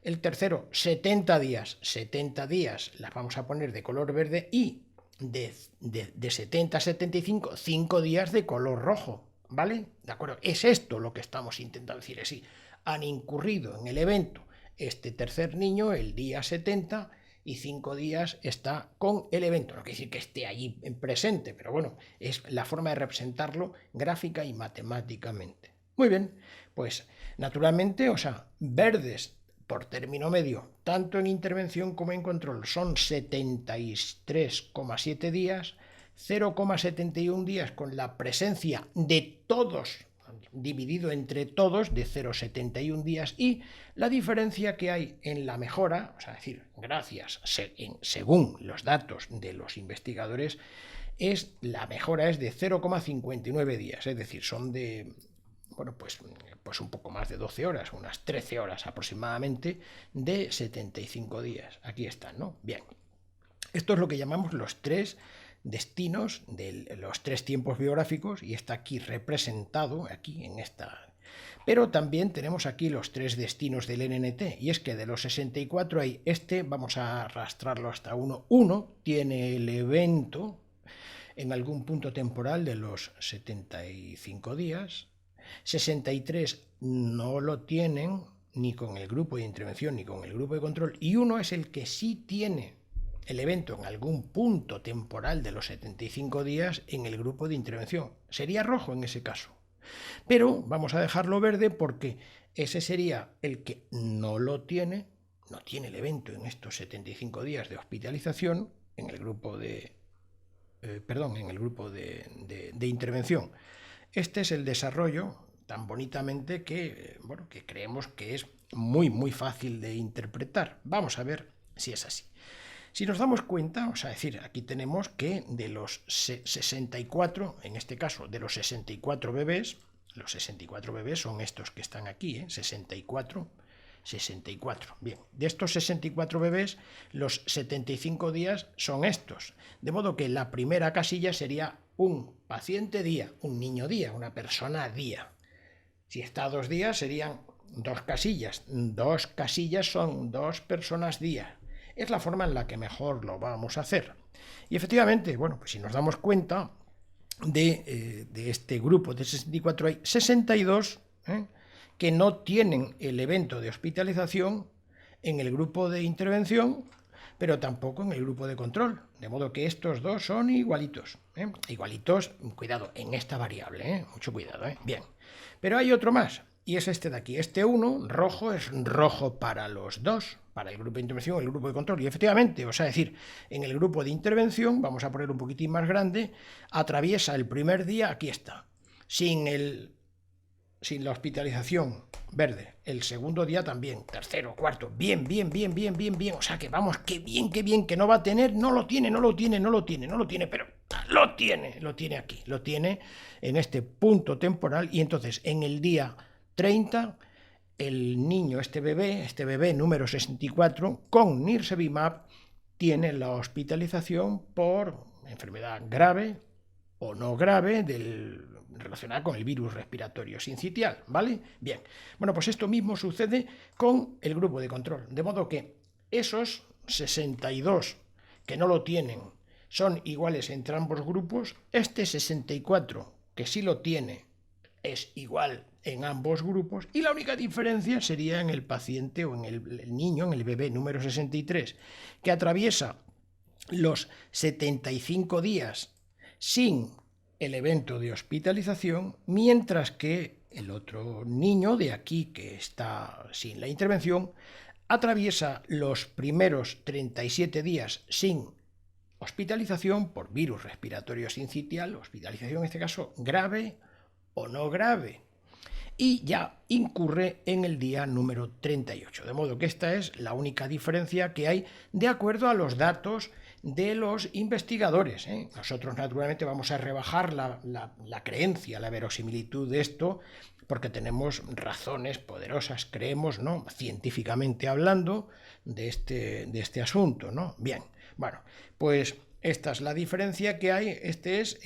El tercero, 70 días, 70 días las vamos a poner de color verde y de 70 a 75, 5 días de color rojo, ¿vale? ¿De acuerdo? Es esto lo que estamos intentando decir, es decir, han incurrido en el evento este tercer niño el día 70 y 5 días está con el evento. No quiere decir que esté allí en presente, pero bueno, es la forma de representarlo gráfica y matemáticamente. Muy bien, pues naturalmente, o sea, verdes por término medio, tanto en intervención como en control, son 73,7 días, 0,71 días con la presencia de todos, dividido entre todos, de 0,71 días, y la diferencia que hay en la mejora, o sea, es decir, gracias, según los datos de los investigadores, la mejora es de 0,59 días, es decir, son de, bueno, pues un poco más de 12 horas, unas 13 horas aproximadamente, de 75 días. Aquí están, ¿no? Bien. Esto es lo que llamamos los 3 destinos de los 3 tiempos biográficos y está aquí representado, aquí en esta. Pero también tenemos aquí los 3 destinos del NNT, y es que de los 64 hay vamos a arrastrarlo hasta 1. 1 tiene el evento en algún punto temporal de los 75 días, 63 no lo tienen ni con el grupo de intervención ni con el grupo de control, y 1 es el que sí tiene el evento en algún punto temporal de los 75 días en el grupo de intervención. Sería rojo en ese caso. Pero vamos a dejarlo verde porque ese sería el que no tiene el evento en estos 75 días de hospitalización en el grupo de intervención. Este es el desarrollo tan bonitamente que creemos que es muy, muy fácil de interpretar. Vamos a ver si es así. Si nos damos cuenta, o sea, decir, aquí tenemos que de los 64, en este caso, de los 64 bebés, los 64 bebés son estos que están aquí, 64, bien. De estos 64 bebés, los 75 días son estos. De modo que la primera casilla sería un paciente día, un niño día, una persona día. Si está 2 días, serían 2 casillas. 2 casillas son 2 personas día. Es la forma en la que mejor lo vamos a hacer. Y efectivamente, bueno, pues si nos damos cuenta de este grupo de 64, hay 62 que no tienen el evento de hospitalización en el grupo de intervención, pero tampoco en el grupo de control. De modo que estos dos son igualitos. Igualitos, cuidado, en esta variable, mucho cuidado. Bien, pero hay otro más. Y es este de aquí. Este 1, rojo, es rojo para los dos, para el grupo de intervención y el grupo de control. Y efectivamente, o sea, decir, en el grupo de intervención, vamos a poner un poquitín más grande, atraviesa el primer día, aquí está, sin la hospitalización, verde. El segundo día también, tercero, cuarto, bien. O sea, que vamos, qué bien, que no va a tener, no lo tiene, pero lo tiene aquí, lo tiene en este punto temporal. Y entonces, en el día 30, el niño, este bebé número 64, con nirsevimab, tiene la hospitalización por enfermedad grave o no grave relacionada con el virus respiratorio sincitial, ¿vale? Bien, bueno, pues esto mismo sucede con el grupo de control, de modo que esos 62 que no lo tienen son iguales entre ambos grupos, este 64 que sí lo tiene es igual en ambos grupos, y la única diferencia sería en el paciente o en el niño, en el bebé número 63, que atraviesa los 75 días sin el evento de hospitalización, mientras que el otro niño de aquí, que está sin la intervención, atraviesa los primeros 37 días sin hospitalización por virus respiratorio sincitial, hospitalización en este caso grave o no grave, y ya incurre en el día número 38. De modo que esta es la única diferencia que hay de acuerdo a los datos de los investigadores. Nosotros naturalmente vamos a rebajar la creencia, la verosimilitud de esto, porque tenemos razones poderosas, creemos, ¿no?, científicamente hablando, de este asunto, ¿no? Bien, bueno, pues esta es la diferencia que hay. Este es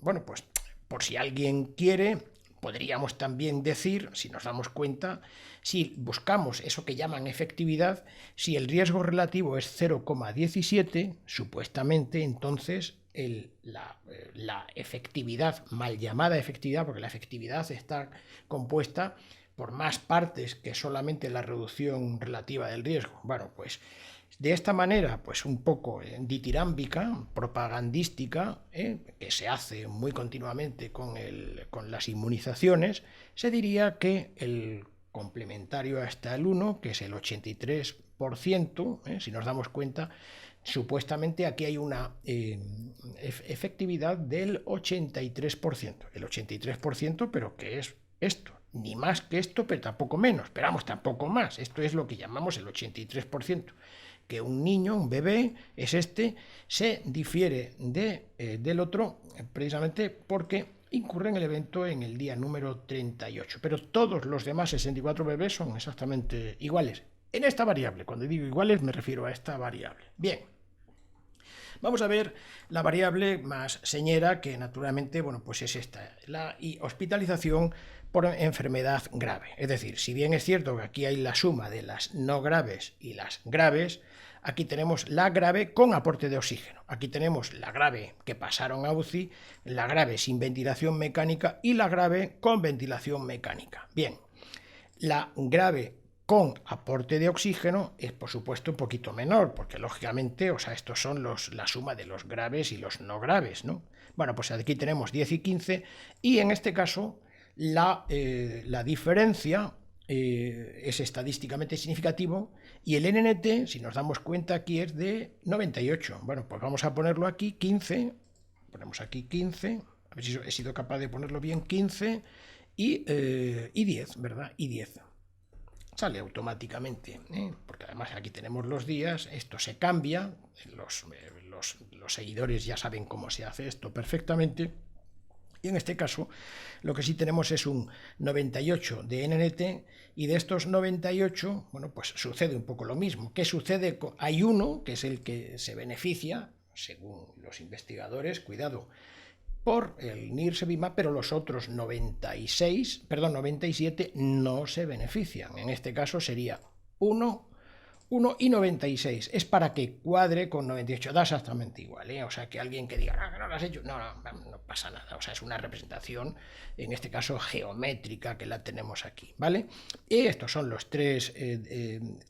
bueno, pues por si alguien quiere, podríamos también decir, si nos damos cuenta, si buscamos eso que llaman efectividad, si el riesgo relativo es 0,17, supuestamente entonces la efectividad, mal llamada efectividad, porque la efectividad está compuesta por más partes que solamente la reducción relativa del riesgo. Bueno, pues de esta manera, pues un poco ditirámbica, propagandística, que se hace muy continuamente con las inmunizaciones, se diría que el complementario hasta el 1, que es el 83%, si nos damos cuenta, supuestamente aquí hay una efectividad del 83%. El 83%, pero ¿qué es esto? Ni más que esto, pero tampoco menos. Pero vamos, tampoco más. Esto es lo que llamamos el 83%. Que un niño, un bebé, se difiere del otro precisamente porque incurre en el evento en el día número 38. Pero todos los demás 64 bebés son exactamente iguales. En esta variable, cuando digo iguales me refiero a esta variable. Bien, vamos a ver la variable más señera, que naturalmente, bueno, pues es esta, la hospitalización por enfermedad grave. Es decir, si bien es cierto que aquí hay la suma de las no graves y las graves, aquí tenemos la grave con aporte de oxígeno. Aquí tenemos la grave que pasaron a UCI, la grave sin ventilación mecánica y la grave con ventilación mecánica. Bien, la grave con aporte de oxígeno es, por supuesto, un poquito menor, porque lógicamente, o sea, estos son la suma de los graves y los no graves, ¿no? Bueno, pues aquí tenemos 10 y 15, y en este caso la diferencia es estadísticamente significativo, y el NNT, si nos damos cuenta, aquí es de 98. Bueno, pues vamos a ponerlo aquí, 15, ponemos aquí 15, a ver si he sido capaz de ponerlo bien, 15 y 10, ¿verdad? Y 10. Sale automáticamente, porque además aquí tenemos los días, esto se cambia, los seguidores ya saben cómo se hace esto perfectamente, y en este caso lo que sí tenemos es un 98 de NNT, y de estos 98, bueno, pues sucede un poco lo mismo. ¿Qué sucede? Hay uno, que es el que se beneficia, según los investigadores, cuidado, por el nirsevimab, pero los otros 97 no se benefician. En este caso sería 1 y 96. Es para que cuadre con 98. Da exactamente igual, ¿eh? O sea, que alguien que diga, no lo has hecho, no pasa nada. O sea, es una representación, en este caso geométrica, que la tenemos aquí, ¿vale? Y estos son los tres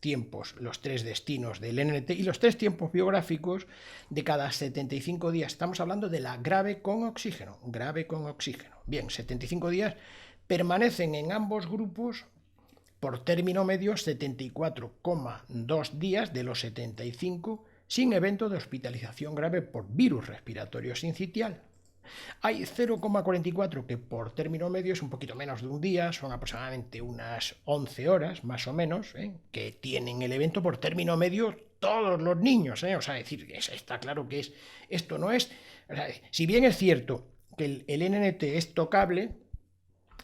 tiempos, los tres destinos del NNT y los tres tiempos biográficos de cada 75 días. Estamos hablando de la grave con oxígeno. Grave con oxígeno. Bien, 75 días permanecen en ambos grupos por término medio 74,2 días de los 75 sin evento de hospitalización grave por virus respiratorio sincitial. Hay 0,44 que por término medio es un poquito menos de un día, son aproximadamente unas 11 horas más o menos, que tienen el evento por término medio todos los niños, o sea, es decir, está claro que esto no es, o sea, si bien es cierto que el NNT es tocable,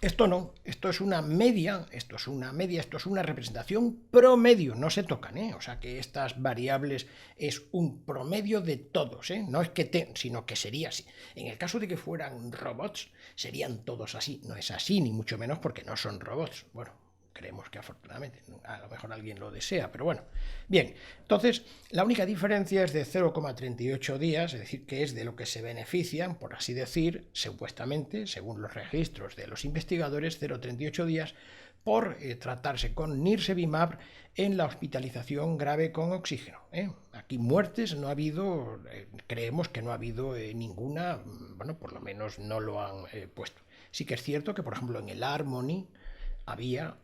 esto no, esto es una media, esto es una representación promedio, no se tocan, o sea que estas variables es un promedio de todos, no es que sino que sería así. En el caso de que fueran robots, serían todos así, no es así, ni mucho menos porque no son robots. Bueno, creemos que afortunadamente, a lo mejor alguien lo desea, pero bueno. Bien, entonces la única diferencia es de 0,38 días, es decir, que es de lo que se benefician, por así decir, supuestamente, según los registros de los investigadores, 0,38 días por tratarse con nirsevimab en la hospitalización grave con oxígeno. Aquí muertes no ha habido, creemos que no ha habido ninguna, bueno, por lo menos no lo han puesto. Sí que es cierto que, por ejemplo, en el Harmony había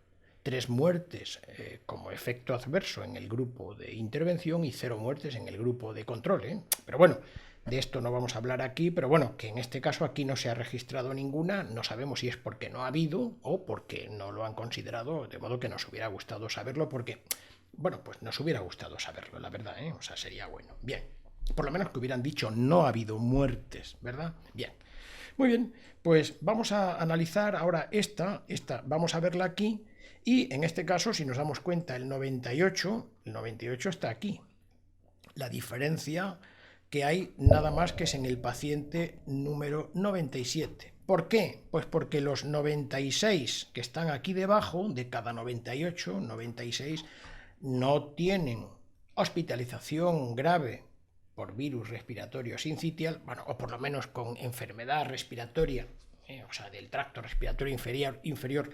3 muertes como efecto adverso en el grupo de intervención y 0 muertes en el grupo de control. Pero bueno, de esto no vamos a hablar aquí, pero bueno, que en este caso aquí no se ha registrado ninguna, no sabemos si es porque no ha habido o porque no lo han considerado, de modo que nos hubiera gustado saberlo, porque, bueno, pues nos hubiera gustado saberlo, la verdad, o sea, sería bueno. Bien, por lo menos que hubieran dicho no ha habido muertes, ¿verdad? Bien. Muy bien, pues vamos a analizar ahora esta, vamos a verla aquí. Y en este caso, si nos damos cuenta, el 98 está aquí. La diferencia que hay nada más que es en el paciente número 97. ¿Por qué? Pues porque los 96 que están aquí debajo, de cada 98, 96, no tienen hospitalización grave por virus respiratorio sincitial, bueno, o por lo menos con enfermedad respiratoria, o sea, del tracto respiratorio inferior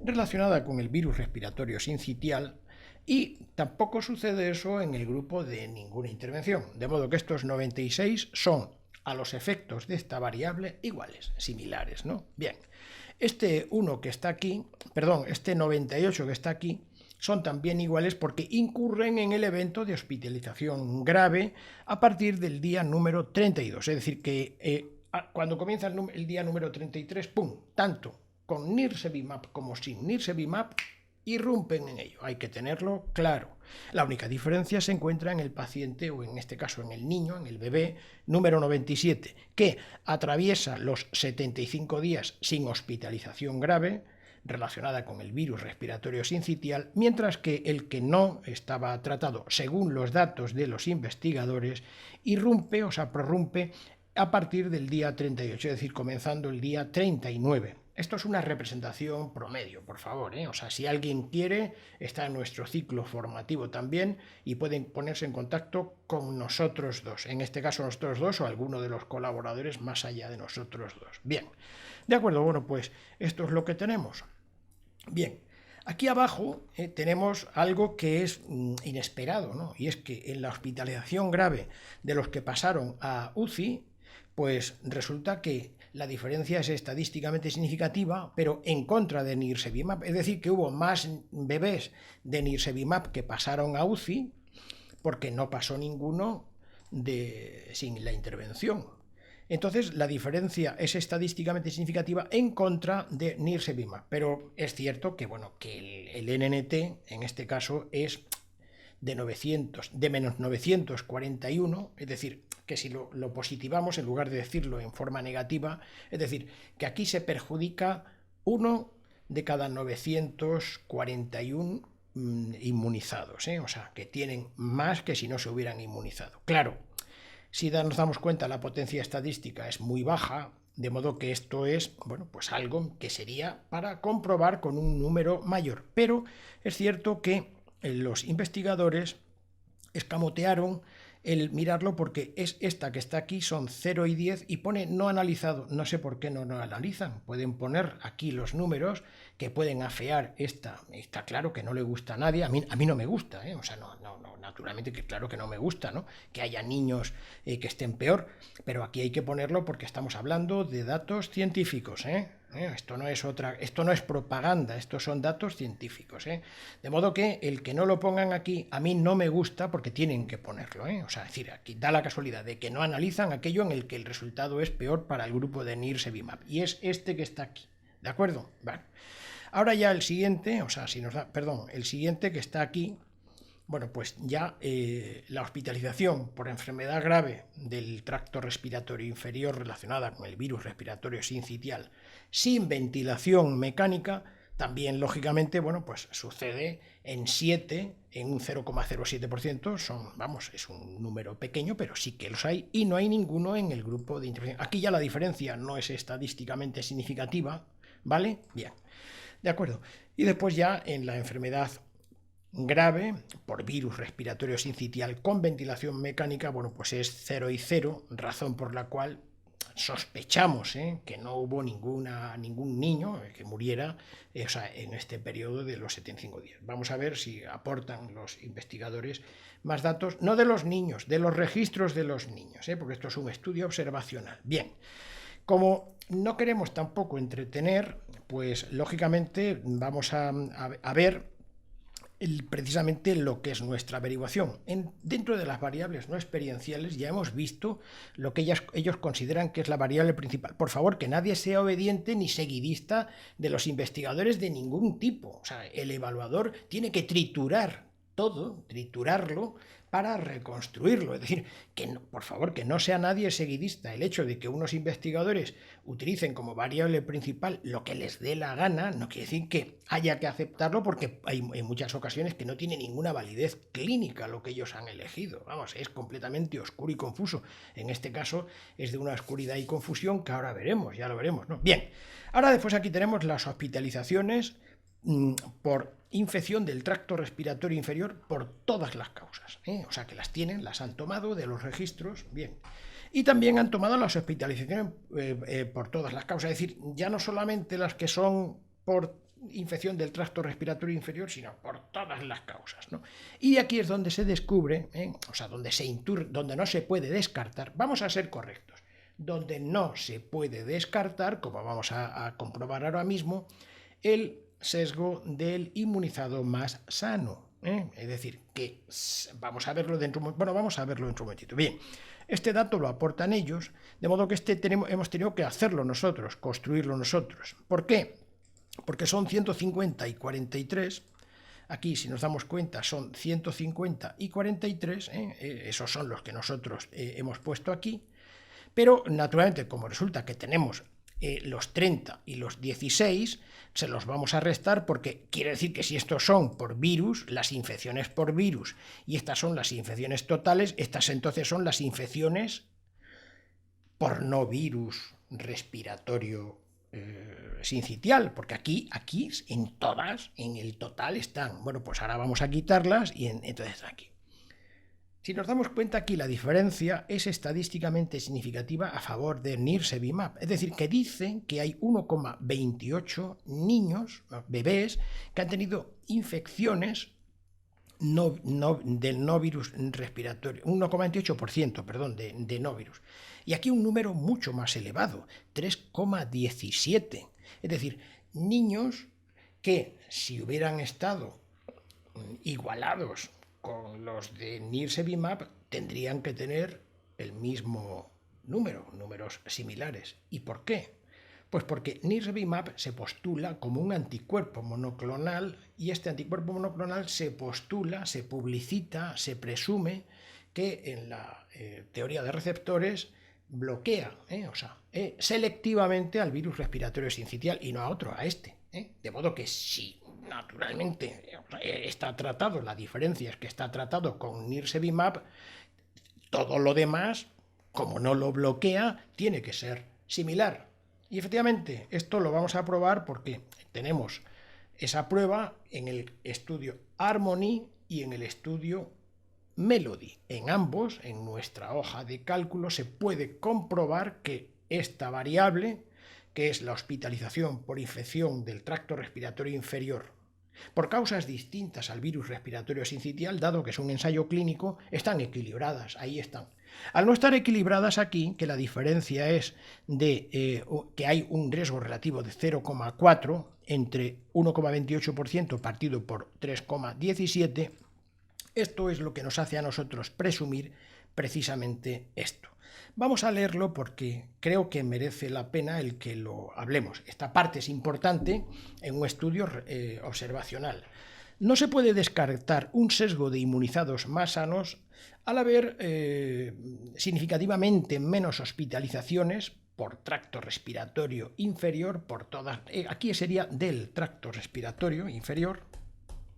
relacionada con el virus respiratorio sincitial, y tampoco sucede eso en el grupo de ninguna intervención, de modo que estos 96 son a los efectos de esta variable iguales, similares, ¿no? Bien, este 1 que está aquí, perdón, este 98 que está aquí, son también iguales porque incurren en el evento de hospitalización grave a partir del día número 32. Es decir, que cuando comienza el día número 33, ¡pum!, tanto con nirsevimab como sin nirsevimab, irrumpen en ello. Hay que tenerlo claro. La única diferencia se encuentra en el paciente, o en este caso en el niño, en el bebé número 97, que atraviesa los 75 días sin hospitalización grave relacionada con el virus respiratorio sincitial, mientras que el que no estaba tratado, según los datos de los investigadores, irrumpe, o sea, prorrumpe a partir del día 38, es decir, comenzando el día 39. Esto es una representación promedio, por favor, O sea, si alguien quiere, está en nuestro ciclo formativo también y pueden ponerse en contacto con nosotros dos. En este caso, nosotros dos o alguno de los colaboradores más allá de nosotros dos. Bien, de acuerdo, bueno, pues esto es lo que tenemos. Bien, aquí abajo tenemos algo que es inesperado, ¿no? Y es que en la hospitalización grave de los que pasaron a UCI, pues resulta que la diferencia es estadísticamente significativa, pero en contra de nirsevimab. Es decir, que hubo más bebés de nirsevimab que pasaron a UCI, porque no pasó ninguno sin la intervención. Entonces, la diferencia es estadísticamente significativa en contra de nirsevimab. Pero es cierto que, bueno, que el NNT, en este caso, es de menos 941, es decir, que si lo positivamos, en lugar de decirlo en forma negativa, es decir, que aquí se perjudica 1 de cada 941 inmunizados, o sea, que tienen más que si no se hubieran inmunizado. Claro, si nos damos cuenta, la potencia estadística es muy baja, de modo que esto es, bueno, pues algo que sería para comprobar con un número mayor. Pero es cierto que los investigadores escamotearon el mirarlo porque es esta que está aquí, son 0 y 10 y pone no analizado. No sé por qué no analizan. Pueden poner aquí los números que pueden afear esta. Está claro que no le gusta a nadie. A mí no me gusta, o sea, naturalmente que claro que no me gusta, ¿no? Que haya niños que estén peor, pero aquí hay que ponerlo porque estamos hablando de datos científicos, Esto no es propaganda, estos son datos científicos, De modo que el que no lo pongan aquí a mí no me gusta porque tienen que ponerlo, O sea, es decir, aquí da la casualidad de que no analizan aquello en el que el resultado es peor para el grupo de nirsevimab, y es este que está aquí, ¿de acuerdo? Vale. Ahora ya el siguiente, el siguiente que está aquí, bueno, pues ya la hospitalización por enfermedad grave del tracto respiratorio inferior relacionada con el virus respiratorio sincitial sin ventilación mecánica, también lógicamente, bueno, pues sucede en 7, en un 0,07%, es un número pequeño, pero sí que los hay, y no hay ninguno en el grupo de intervención. Aquí ya la diferencia no es estadísticamente significativa, ¿vale? Bien, de acuerdo. Y después ya en la enfermedad grave por virus respiratorio sincitial con ventilación mecánica, bueno, pues es 0 y 0, razón por la cual sospechamos que no hubo ningún niño que muriera en este periodo de los 75 días. Vamos a ver si aportan los investigadores más datos, no de los niños, de los registros de los niños, porque esto es un estudio observacional. Bien, como no queremos tampoco entretener, pues lógicamente vamos a ver precisamente lo que es nuestra averiguación. Dentro de las variables no experienciales ya hemos visto lo que ellos consideran que es la variable principal. Por favor, que nadie sea obediente ni seguidista de los investigadores de ningún tipo. O sea, el evaluador tiene que triturar todo, triturarlo, para reconstruirlo. Es decir, que no, por favor, que no sea nadie seguidista. El hecho de que unos investigadores utilicen como variable principal lo que les dé la gana no quiere decir que haya que aceptarlo, porque hay en muchas ocasiones que no tiene ninguna validez clínica lo que ellos han elegido. Vamos, es completamente oscuro y confuso. En este caso es de una oscuridad y confusión que ahora veremos, ya lo veremos, ¿no? Bien, ahora después aquí tenemos las hospitalizaciones por infección del tracto respiratorio inferior por todas las causas, o sea que las han tomado de los registros, bien, y también han tomado las hospitalizaciones por todas las causas, es decir, ya no solamente las que son por infección del tracto respiratorio inferior, sino por todas las causas, ¿no? Y aquí es donde se descubre, o sea, donde no se puede descartar, vamos a ser correctos, donde no se puede descartar, como vamos a comprobar ahora mismo, el sesgo del inmunizado más sano. Es decir, que vamos a verlo dentro un momentito. Bien, este dato lo aportan ellos, de modo que hemos tenido que hacerlo nosotros, construirlo nosotros. ¿Por qué? Porque son 150 y 43. Aquí, si nos damos cuenta, son 150 y 43. Esos son los que nosotros hemos puesto aquí. Pero, naturalmente, como resulta que tenemos los 30 y los 16, se los vamos a restar, porque quiere decir que si estos son por virus, las infecciones por virus, y estas son las infecciones totales, estas entonces son las infecciones por no virus respiratorio sincitial, porque aquí en todas, en el total están. Bueno, pues ahora vamos a quitarlas y entonces aquí. Si nos damos cuenta, aquí la diferencia es estadísticamente significativa a favor de Nirsevimab, es decir, que dicen que hay 1,28 niños, bebés, que han tenido infecciones del no virus respiratorio, 1,28%, perdón, de no virus. Y aquí un número mucho más elevado, 3,17. Es decir, niños que si hubieran estado igualados con los de Nirsevimab tendrían que tener el mismo números similares. ¿Y por qué? Pues porque Nirsevimab se postula como un anticuerpo monoclonal, y este anticuerpo monoclonal se postula, se publicita, se presume que en la teoría de receptores bloquea, selectivamente al virus respiratorio sincitial y no a otro, a este. De modo que sí. Naturalmente está tratado, la diferencia es que está tratado con Nirsevimab, todo lo demás, como no lo bloquea, tiene que ser similar. Y efectivamente, esto lo vamos a probar porque tenemos esa prueba en el estudio Harmony y en el estudio Melody. En ambos, en nuestra hoja de cálculo, se puede comprobar que esta variable, que es la hospitalización por infección del tracto respiratorio inferior por causas distintas al virus respiratorio sincitial, dado que es un ensayo clínico, están equilibradas, ahí están. Al no estar equilibradas aquí, que la diferencia es de que hay un riesgo relativo de 0,4 entre 1,28% partido por 3,17, esto es lo que nos hace a nosotros presumir precisamente esto. Vamos a leerlo porque creo que merece la pena el que lo hablemos. Esta parte es importante en un estudio observacional. No se puede descartar un sesgo de inmunizados más sanos al haber significativamente menos hospitalizaciones por tracto respiratorio inferior, por todas, aquí sería del tracto respiratorio inferior.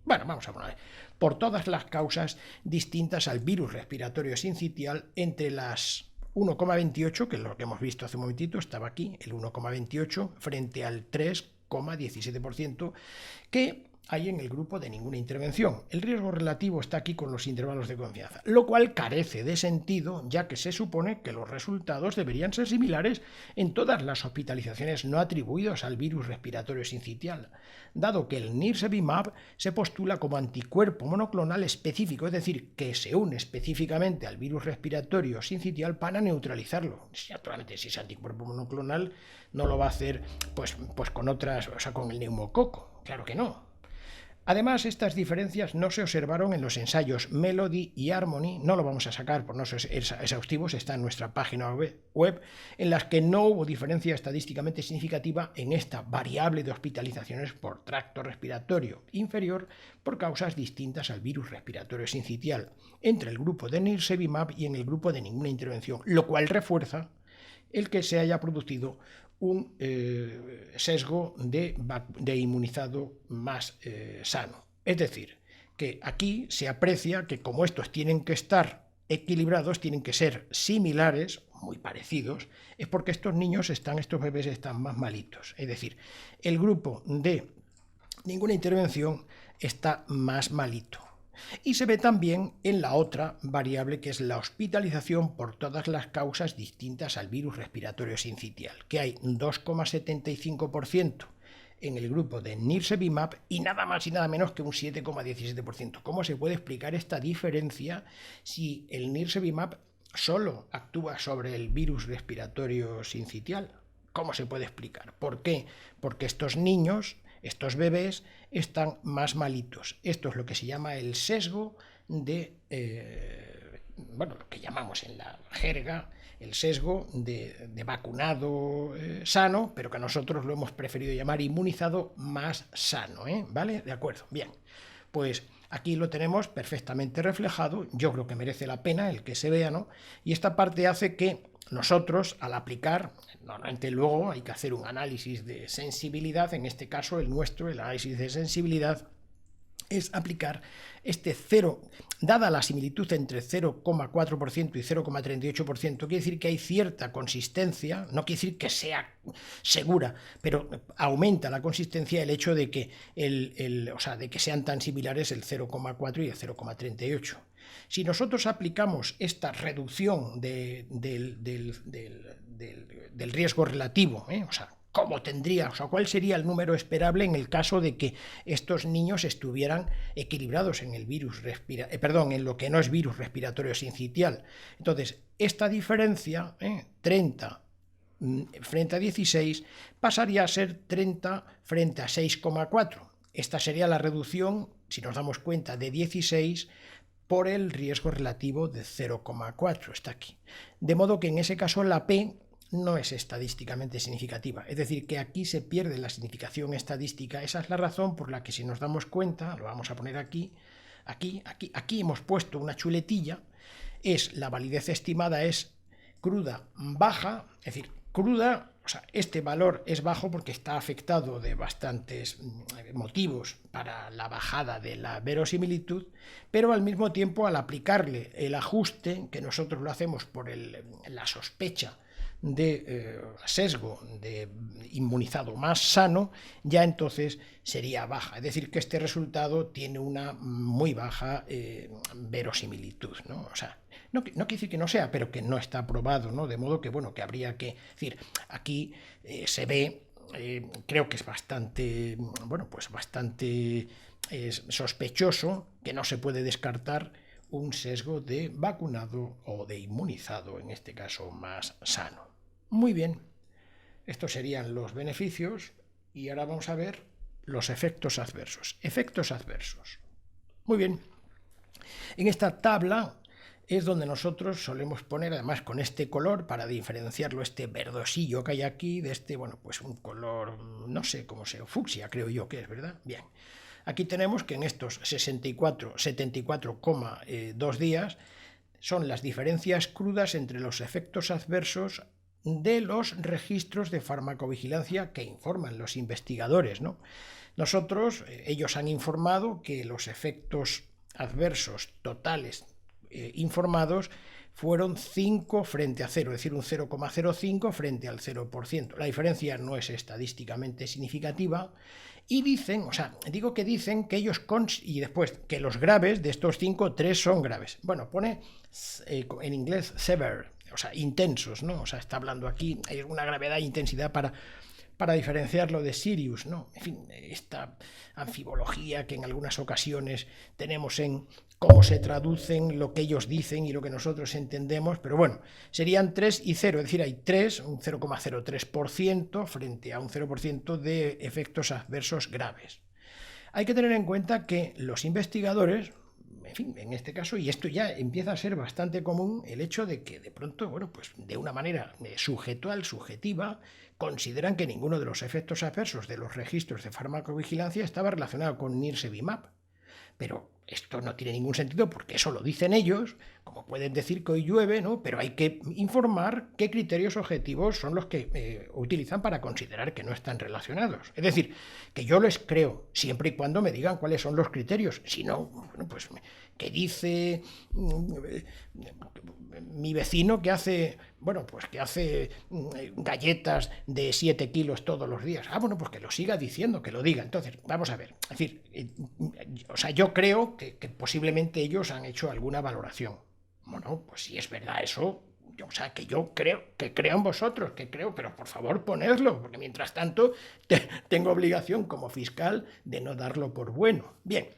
Bueno, vamos a poner por todas las causas distintas al virus respiratorio sincitial entre las 1,28, que es lo que hemos visto hace un momentito, estaba aquí, el 1,28 frente al 3,17% que hay en el grupo de ninguna intervención. El riesgo relativo está aquí con los intervalos de confianza, lo cual carece de sentido, ya que se supone que los resultados deberían ser similares en todas las hospitalizaciones no atribuidas al virus respiratorio sincitial, dado que el Nirsevimab se postula como anticuerpo monoclonal específico, es decir, que se une específicamente al virus respiratorio sincitial para neutralizarlo. Naturalmente, si es anticuerpo monoclonal, no lo va a hacer pues con otras, o sea, con el neumococo, claro que no. Además, estas diferencias no se observaron en los ensayos Melody y Harmony, no lo vamos a sacar por no ser exhaustivos, está en nuestra página web, en las que no hubo diferencia estadísticamente significativa en esta variable de hospitalizaciones por tracto respiratorio inferior por causas distintas al virus respiratorio sincitial entre el grupo de nirsevimab y en el grupo de ninguna intervención, lo cual refuerza el que se haya producido un sesgo de inmunizado más sano. Es decir, que aquí se aprecia que como estos tienen que estar equilibrados, tienen que ser similares, muy parecidos, es porque estos bebés están más malitos. Es decir, el grupo de ninguna intervención está más malito. Y se ve también en la otra variable, que es la hospitalización por todas las causas distintas al virus respiratorio sincitial, que hay 2,75% en el grupo de nirsevimab y nada más y nada menos que un 7,17%. ¿Cómo se puede explicar esta diferencia si el nirsevimab solo actúa sobre el virus respiratorio sincitial? ¿Cómo se puede explicar? ¿Por qué? Porque estos niños, estos bebés, están más malitos. Esto es lo que se llama el sesgo de, lo que llamamos en la jerga, el sesgo de vacunado sano, pero que nosotros lo hemos preferido llamar inmunizado más sano, ¿vale? De acuerdo, bien. Pues aquí lo tenemos perfectamente reflejado, yo creo que merece la pena el que se vea, ¿no? Y esta parte hace que nosotros, al aplicar, normalmente luego hay que hacer un análisis de sensibilidad, en este caso el nuestro, el análisis de sensibilidad, es aplicar este 0, dada la similitud entre 0,4% y 0,38%, quiere decir que hay cierta consistencia, no quiere decir que sea segura, pero aumenta la consistencia el hecho de que, de que sean tan similares el 0,4 y el 0,38. Si nosotros aplicamos esta reducción del riesgo relativo, ¿cuál sería el número esperable en el caso de que estos niños estuvieran equilibrados en el en lo que no es virus respiratorio sincitial? Entonces, esta diferencia, 30 frente a 16, pasaría a ser 30 frente a 6,4. Esta sería la reducción, si nos damos cuenta, de 16 por el riesgo relativo de 0,4, está aquí. De modo que en ese caso la P no es estadísticamente significativa, es decir, que aquí se pierde la significación estadística. Esa es la razón por la que, si nos damos cuenta, lo vamos a poner aquí hemos puesto una chuletilla, la validez estimada es cruda baja, es decir, cruda, este valor es bajo porque está afectado de bastantes motivos para la bajada de la verosimilitud, pero al mismo tiempo, al aplicarle el ajuste, que nosotros lo hacemos por la sospecha de sesgo de inmunizado más sano, ya entonces sería baja. Es decir, que este resultado tiene una muy baja verosimilitud, ¿no? No quiere decir que no sea, pero que no está probado, ¿no? De modo que, que habría que decir, aquí se ve, creo que es bastante, bastante sospechoso, que no se puede descartar un sesgo de vacunado o de inmunizado, en este caso más sano. Muy bien, estos serían los beneficios y ahora vamos a ver los efectos adversos. Efectos adversos. Muy bien, en esta tabla es donde nosotros solemos poner, además con este color, para diferenciarlo, este verdosillo que hay aquí, de un color, no sé cómo sea, fucsia creo yo que es, ¿verdad? Bien, aquí tenemos que en estos 74,2 días son las diferencias crudas entre los efectos adversos de los registros de farmacovigilancia que informan los investigadores, ¿no? Ellos han informado que los efectos adversos totales informados fueron 5 frente a 0, es decir, un 0,05 frente al 0%. La diferencia no es estadísticamente significativa y dicen, que ellos, y después que los graves de estos 5, 3 son graves. Bueno, pone en inglés severe, intensos, ¿no? Está hablando aquí, hay una gravedad e intensidad para diferenciarlo de Sirius, ¿no? En fin, esta anfibología que en algunas ocasiones tenemos en cómo se traducen lo que ellos dicen y lo que nosotros entendemos, pero serían 3 y 0, es decir, hay 3, un 0,03% frente a un 0% de efectos adversos graves. Hay que tener en cuenta que los investigadores, en fin, en este caso, y esto ya empieza a ser bastante común, el hecho de que de pronto, bueno, pues de una manera subjetual, subjetiva, consideran que ninguno de los efectos adversos de los registros de farmacovigilancia estaba relacionado con nirsevimab. Pero esto no tiene ningún sentido porque eso lo dicen ellos, como pueden decir que hoy llueve, ¿no? Pero hay que informar qué criterios objetivos son los que utilizan para considerar que no están relacionados. Es decir, que yo les creo, siempre y cuando me digan cuáles son los criterios. Si no, bueno, pues que dice mi vecino que hace, bueno, pues que hace galletas de 7 kilos todos los días. Ah, bueno, pues que lo siga diciendo, que lo diga. Entonces, vamos a ver. Es decir, o sea, yo creo que posiblemente ellos han hecho alguna valoración. Bueno, pues si es verdad eso, o sea, que yo creo en vosotros, que creo, pero por favor ponedlo, porque mientras tanto tengo obligación como fiscal de no darlo por bueno. Bien,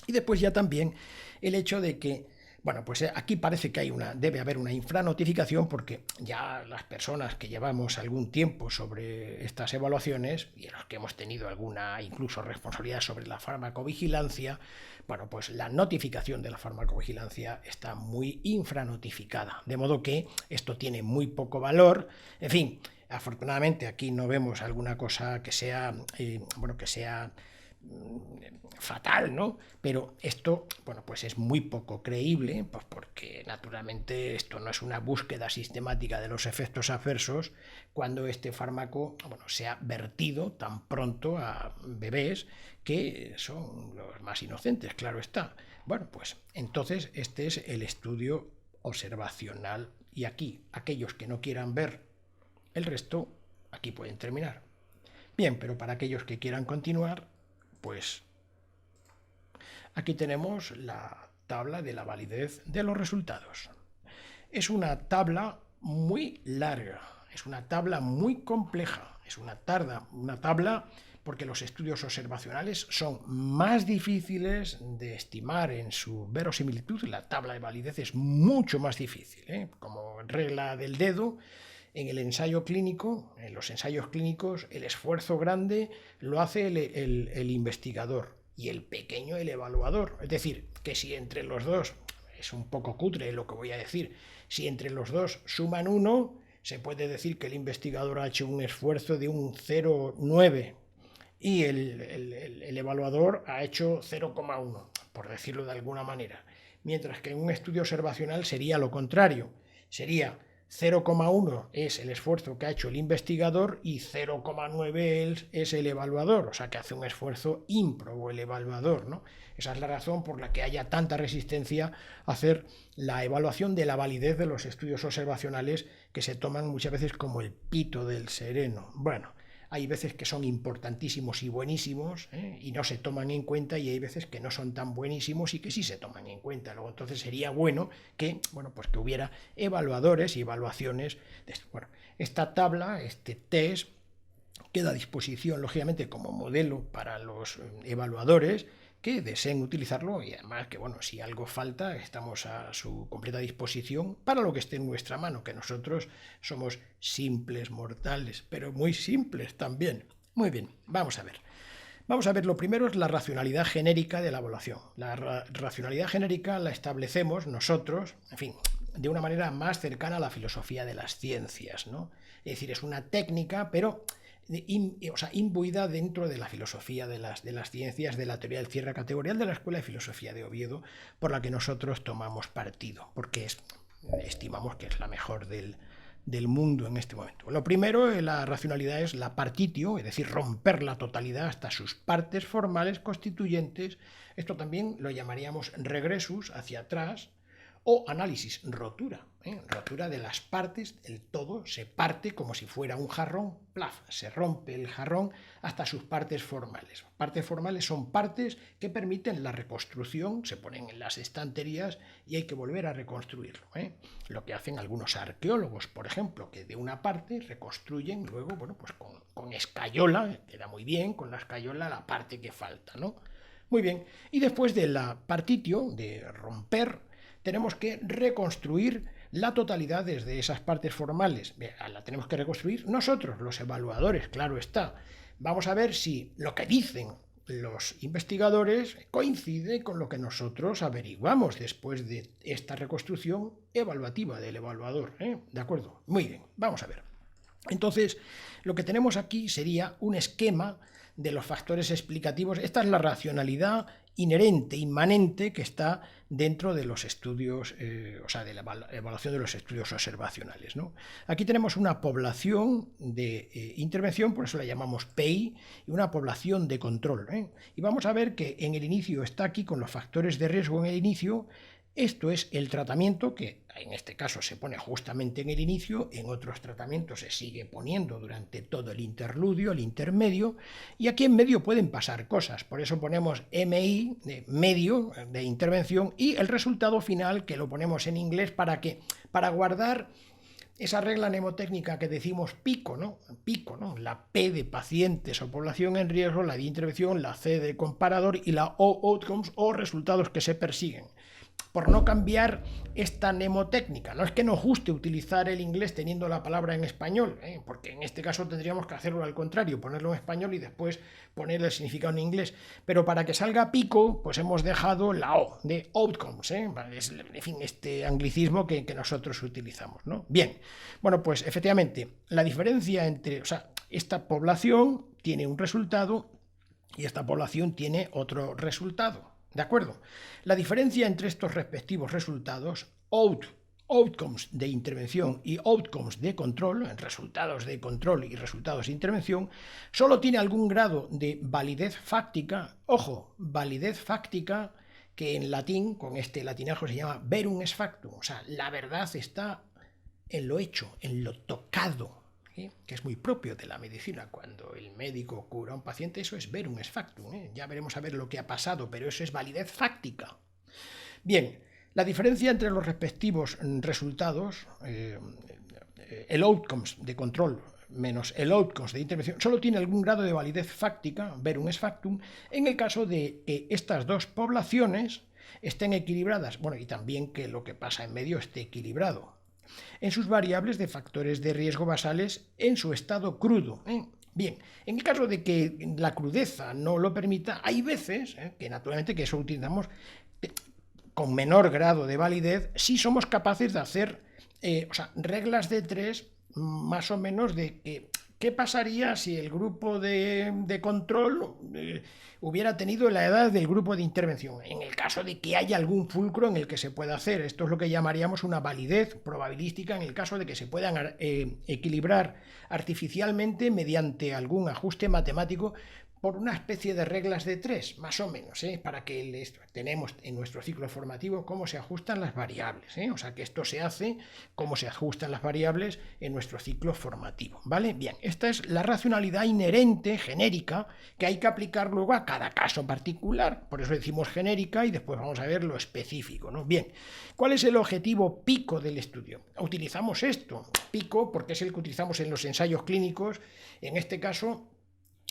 y después ya también el hecho de que, bueno, pues aquí parece que debe haber una infranotificación porque ya las personas que llevamos algún tiempo sobre estas evaluaciones y los que hemos tenido alguna incluso responsabilidad sobre la farmacovigilancia, bueno, pues la notificación de la farmacovigilancia está muy infranotificada, de modo que esto tiene muy poco valor. En fin, afortunadamente aquí no vemos alguna cosa que sea, bueno, que sea fatal, ¿no? Pero esto, bueno, pues es muy poco creíble, pues porque naturalmente esto no es una búsqueda sistemática de los efectos adversos cuando este fármaco, bueno, se ha vertido tan pronto a bebés que son los más inocentes, claro está. Bueno, pues entonces este es el estudio observacional y aquí aquellos que no quieran ver el resto, aquí pueden terminar. Bien, pero para aquellos que quieran continuar, pues aquí tenemos la tabla de la validez de los resultados. Es una tabla muy larga, es una tabla muy compleja, es una tabla porque los estudios observacionales son más difíciles de estimar en su verosimilitud. La tabla de validez es mucho más difícil, ¿eh? Como regla del dedo. En el ensayo clínico, en los ensayos clínicos, el esfuerzo grande lo hace el investigador y el pequeño el evaluador. Es decir, que si entre los dos, es un poco cutre lo que voy a decir, si entre los dos suman 1, se puede decir que el investigador ha hecho un esfuerzo de un 0,9 y el evaluador ha hecho 0,1, por decirlo de alguna manera. Mientras que en un estudio observacional sería lo contrario, sería 0,1 es el esfuerzo que ha hecho el investigador y 0,9 es el evaluador, o sea que hace un esfuerzo ímprobo el evaluador, ¿no? Esa es la razón por la que haya tanta resistencia a hacer la evaluación de la validez de los estudios observacionales que se toman muchas veces como el pito del sereno. Bueno, hay veces que son importantísimos y buenísimos, y no se toman en cuenta, y hay veces que no son tan buenísimos y que sí se toman en cuenta. Luego entonces sería bueno que, bueno, pues que hubiera evaluadores y evaluaciones de esto. Bueno, esta tabla, este test, queda a disposición, lógicamente, como modelo para los evaluadores que deseen utilizarlo, y además que, bueno, si algo falta, estamos a su completa disposición para lo que esté en nuestra mano, que nosotros somos simples mortales, pero muy simples también. Muy bien, vamos a ver. Vamos a ver, lo primero es la racionalidad genérica de la evaluación. La racionalidad genérica la establecemos nosotros, en fin, de una manera más cercana a la filosofía de las ciencias, ¿no? Es decir, es una técnica, pero imbuida dentro de la filosofía de las ciencias, de la teoría del cierre categorial de la Escuela de Filosofía de Oviedo, por la que nosotros tomamos partido, porque estimamos que es la mejor del mundo en este momento. Lo primero de la racionalidad es la partitio, es decir, romper la totalidad hasta sus partes formales constituyentes. Esto también lo llamaríamos regresus, hacia atrás, o análisis, rotura, rotura de las partes, el todo se parte como si fuera un jarrón, plaf, se rompe el jarrón hasta sus partes formales. Partes formales son partes que permiten la reconstrucción, se ponen en las estanterías y hay que volver a reconstruirlo. Lo que hacen algunos arqueólogos, por ejemplo, que de una parte reconstruyen luego, bueno, pues con escayola, queda muy bien, con la escayola la parte que falta, ¿no? Muy bien, y después de la partitio, de romper, tenemos que reconstruir la totalidad desde esas partes formales. La tenemos que reconstruir nosotros, los evaluadores, claro está. Vamos a ver si lo que dicen los investigadores coincide con lo que nosotros averiguamos después de esta reconstrucción evaluativa del evaluador, ¿eh? ¿De acuerdo? Muy bien, vamos a ver. Entonces, lo que tenemos aquí sería un esquema de los factores explicativos. Esta es la racionalidad inherente, inmanente, que está dentro de los estudios, o sea, de la evaluación de los estudios observacionales, ¿no? Aquí tenemos una población de intervención, por eso la llamamos PEI, y una población de control, ¿eh? Y vamos a ver que en el inicio está aquí con los factores de riesgo en el inicio. Esto es el tratamiento que en este caso se pone justamente en el inicio, en otros tratamientos se sigue poniendo durante todo el interludio, el intermedio, y aquí en medio pueden pasar cosas, por eso ponemos MI, de medio de intervención, y el resultado final que lo ponemos en inglés para guardar esa regla mnemotécnica que decimos pico, ¿no? Pico, ¿no? La P de pacientes o población en riesgo, la de intervención, la C de comparador y la O outcomes o resultados que se persiguen. Por no cambiar esta mnemotécnica. No es que nos guste utilizar el inglés teniendo la palabra en español, porque en este caso tendríamos que hacerlo al contrario, ponerlo en español y después poner el significado en inglés. Pero para que salga pico, pues hemos dejado la O de outcomes, es, en fin, este anglicismo que nosotros utilizamos, ¿no? Bien, bueno, pues efectivamente, la diferencia entre, o sea, esta población tiene un resultado y esta población tiene otro resultado. ¿De acuerdo? La diferencia entre estos respectivos resultados, outcomes de intervención y outcomes de control, resultados de control y resultados de intervención, solo tiene algún grado de validez fáctica. Ojo, validez fáctica que en latín, con este latinajo, se llama verum ex factum. O sea, la verdad está en lo hecho, en lo tocado, que es muy propio de la medicina. Cuando el médico cura a un paciente, eso es verum ex factum, ya veremos a ver lo que ha pasado, pero eso es validez fáctica. Bien, la diferencia entre los respectivos resultados, el outcomes de control menos el outcomes de intervención, solo tiene algún grado de validez fáctica, verum ex factum, en el caso de que estas dos poblaciones estén equilibradas, bueno, y también que lo que pasa en medio esté equilibrado en sus variables de factores de riesgo basales en su estado crudo. Bien, en el caso de que la crudeza no lo permita, hay veces que naturalmente que eso utilizamos con menor grado de validez si somos capaces de hacer reglas de tres más o menos de que ¿qué pasaría si el grupo de control hubiera tenido la edad del grupo de intervención? En el caso de que haya algún fulcro en el que se pueda hacer. Esto es lo que llamaríamos una validez probabilística en el caso de que se puedan equilibrar artificialmente mediante algún ajuste matemático por una especie de reglas de tres, más o menos, para que tenemos en nuestro ciclo formativo cómo se ajustan las variables, o sea que esto se hace, cómo se ajustan las variables en nuestro ciclo formativo, ¿vale? Bien, esta es la racionalidad inherente, genérica, que hay que aplicar luego a cada caso particular, por eso decimos genérica y después vamos a ver lo específico, ¿no? Bien, ¿cuál es el objetivo pico del estudio? Utilizamos esto, pico, porque es el que utilizamos en los ensayos clínicos, en este caso.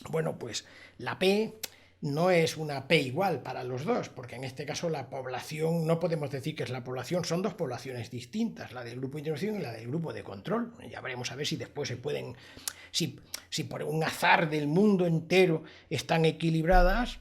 Bueno, pues la P no es una P igual para los dos, porque en este caso la población, no podemos decir que es la población, son dos poblaciones distintas, la del grupo de intervención y la del grupo de control. Ya veremos a ver si después se pueden, si por un azar del mundo entero están equilibradas,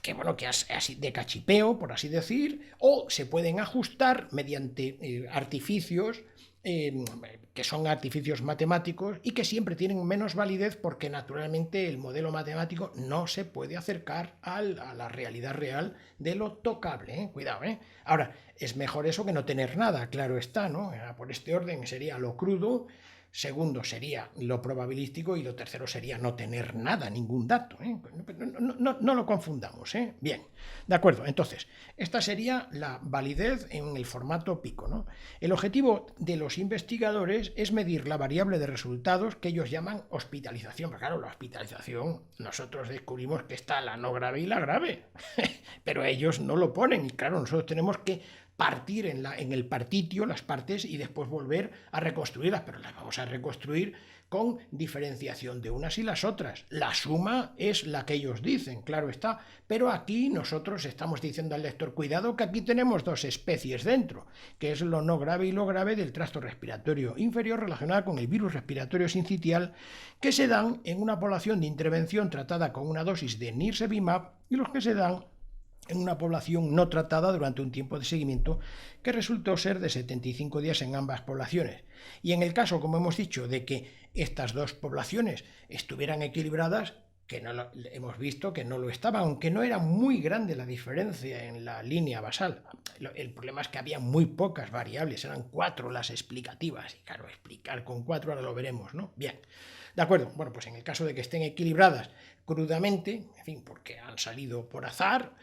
que bueno, que así de cachipeo, por así decir, o se pueden ajustar mediante artificios, que son artificios matemáticos y que siempre tienen menos validez porque naturalmente el modelo matemático no se puede acercar a la realidad real de lo tocable. Cuidado, Ahora, es mejor eso que no tener nada, claro está, ¿no? Por este orden sería lo crudo, segundo sería lo probabilístico y lo tercero sería no tener nada, ningún dato. No lo confundamos. Bien, de acuerdo. Entonces, esta sería la validez en el formato pico, ¿no? El objetivo de los investigadores es medir la variable de resultados que ellos llaman hospitalización. Pero claro, la hospitalización, nosotros descubrimos que está la no grave y la grave, pero ellos no lo ponen. Y claro, nosotros tenemos que partir en el partitio las partes y después volver a reconstruirlas, pero las vamos a reconstruir con diferenciación de unas y las otras. La suma es la que ellos dicen, claro está, pero aquí nosotros estamos diciendo al lector, cuidado que aquí tenemos dos especies dentro, que es lo no grave y lo grave del tracto respiratorio inferior relacionada con el virus respiratorio sincitial, que se dan en una población de intervención tratada con una dosis de nirsevimab y los que se dan en una población no tratada durante un tiempo de seguimiento que resultó ser de 75 días en ambas poblaciones. Y en el caso, como hemos dicho, de que estas dos poblaciones estuvieran equilibradas, que hemos visto que no lo estaban, aunque no era muy grande la diferencia en la línea basal. El problema es que había muy pocas variables, eran 4 las explicativas, y claro, explicar con 4 ahora lo veremos, ¿no? Bien, de acuerdo, bueno, pues en el caso de que estén equilibradas crudamente, en fin, porque han salido por azar,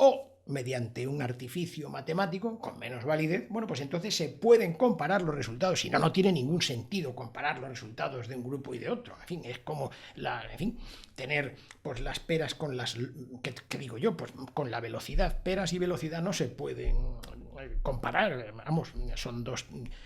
o mediante un artificio matemático con menos validez, bueno, pues entonces se pueden comparar los resultados, si no, no tiene ningún sentido comparar los resultados de un grupo y de otro, en fin, es como, tener pues las peras con las, ¿qué digo yo? Pues con la velocidad, peras y velocidad no se pueden comparar, vamos, son dos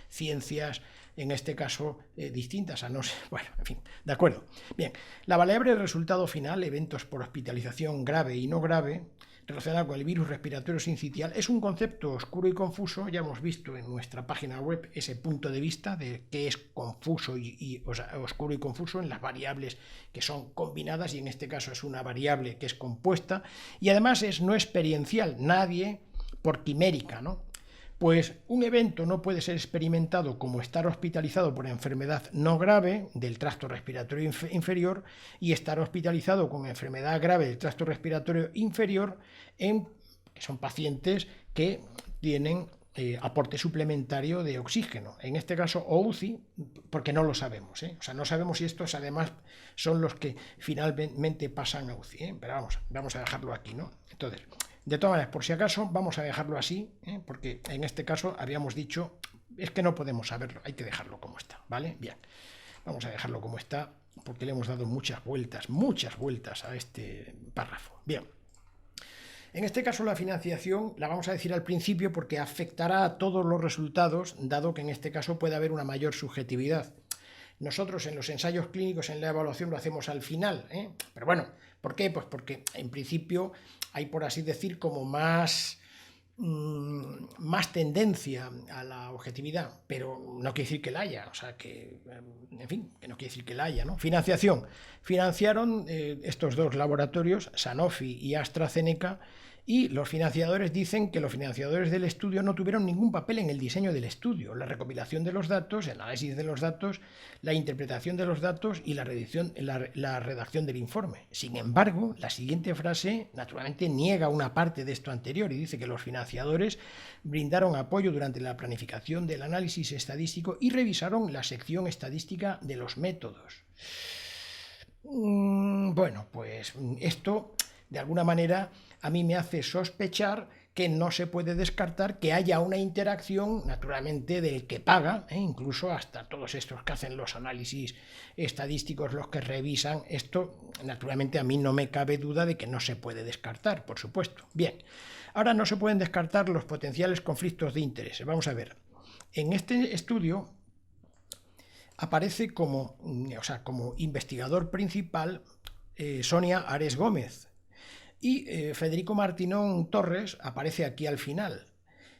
ciencias en este caso distintas, a no ser, bueno, en fin, de acuerdo. Bien, la variable de resultado final, eventos por hospitalización grave y no grave, relacionado con el virus respiratorio sincitial, es un concepto oscuro y confuso. Ya hemos visto en nuestra página web ese punto de vista de qué es confuso o sea, oscuro y confuso en las variables que son combinadas, y en este caso es una variable que es compuesta y además es no experiencial, nadie por quimérica, ¿no? Pues un evento no puede ser experimentado como estar hospitalizado por enfermedad no grave del tracto respiratorio inferior y estar hospitalizado con enfermedad grave del tracto respiratorio inferior que son pacientes que tienen aporte suplementario de oxígeno, en este caso o UCI, porque no lo sabemos, o sea, no sabemos si estos además son los que finalmente pasan a UCI, pero vamos a dejarlo aquí, ¿no? Entonces, de todas maneras, por si acaso, vamos a dejarlo así, porque en este caso habíamos dicho, es que no podemos saberlo, hay que dejarlo como está, ¿vale? Bien, vamos a dejarlo como está, porque le hemos dado muchas vueltas a este párrafo. Bien, en este caso la financiación la vamos a decir al principio porque afectará a todos los resultados, dado que en este caso puede haber una mayor subjetividad. Nosotros en los ensayos clínicos, en la evaluación, lo hacemos al final, pero bueno, ¿por qué? Pues porque en principio hay, por así decir, como más tendencia a la objetividad, pero no quiere decir que la haya, o sea que, en fin, que no quiere decir que la haya, ¿no? Financiación. Financiaron estos dos laboratorios, Sanofi y AstraZeneca, y los financiadores dicen que los financiadores del estudio no tuvieron ningún papel en el diseño del estudio, la recopilación de los datos, el análisis de los datos, la interpretación de los datos y la redacción del informe. Sin embargo, la siguiente frase naturalmente niega una parte de esto anterior y dice que los financiadores brindaron apoyo durante la planificación del análisis estadístico y revisaron la sección estadística de los métodos. Bueno, pues esto de alguna manera a mí me hace sospechar que no se puede descartar que haya una interacción, naturalmente, del que paga, incluso hasta todos estos que hacen los análisis estadísticos, los que revisan esto, naturalmente a mí no me cabe duda de que no se puede descartar, por supuesto. Bien, ahora no se pueden descartar los potenciales conflictos de interés. Vamos a ver, en este estudio aparece como investigador principal Sonia Ares Gómez, y Federico Martinón Torres aparece aquí al final.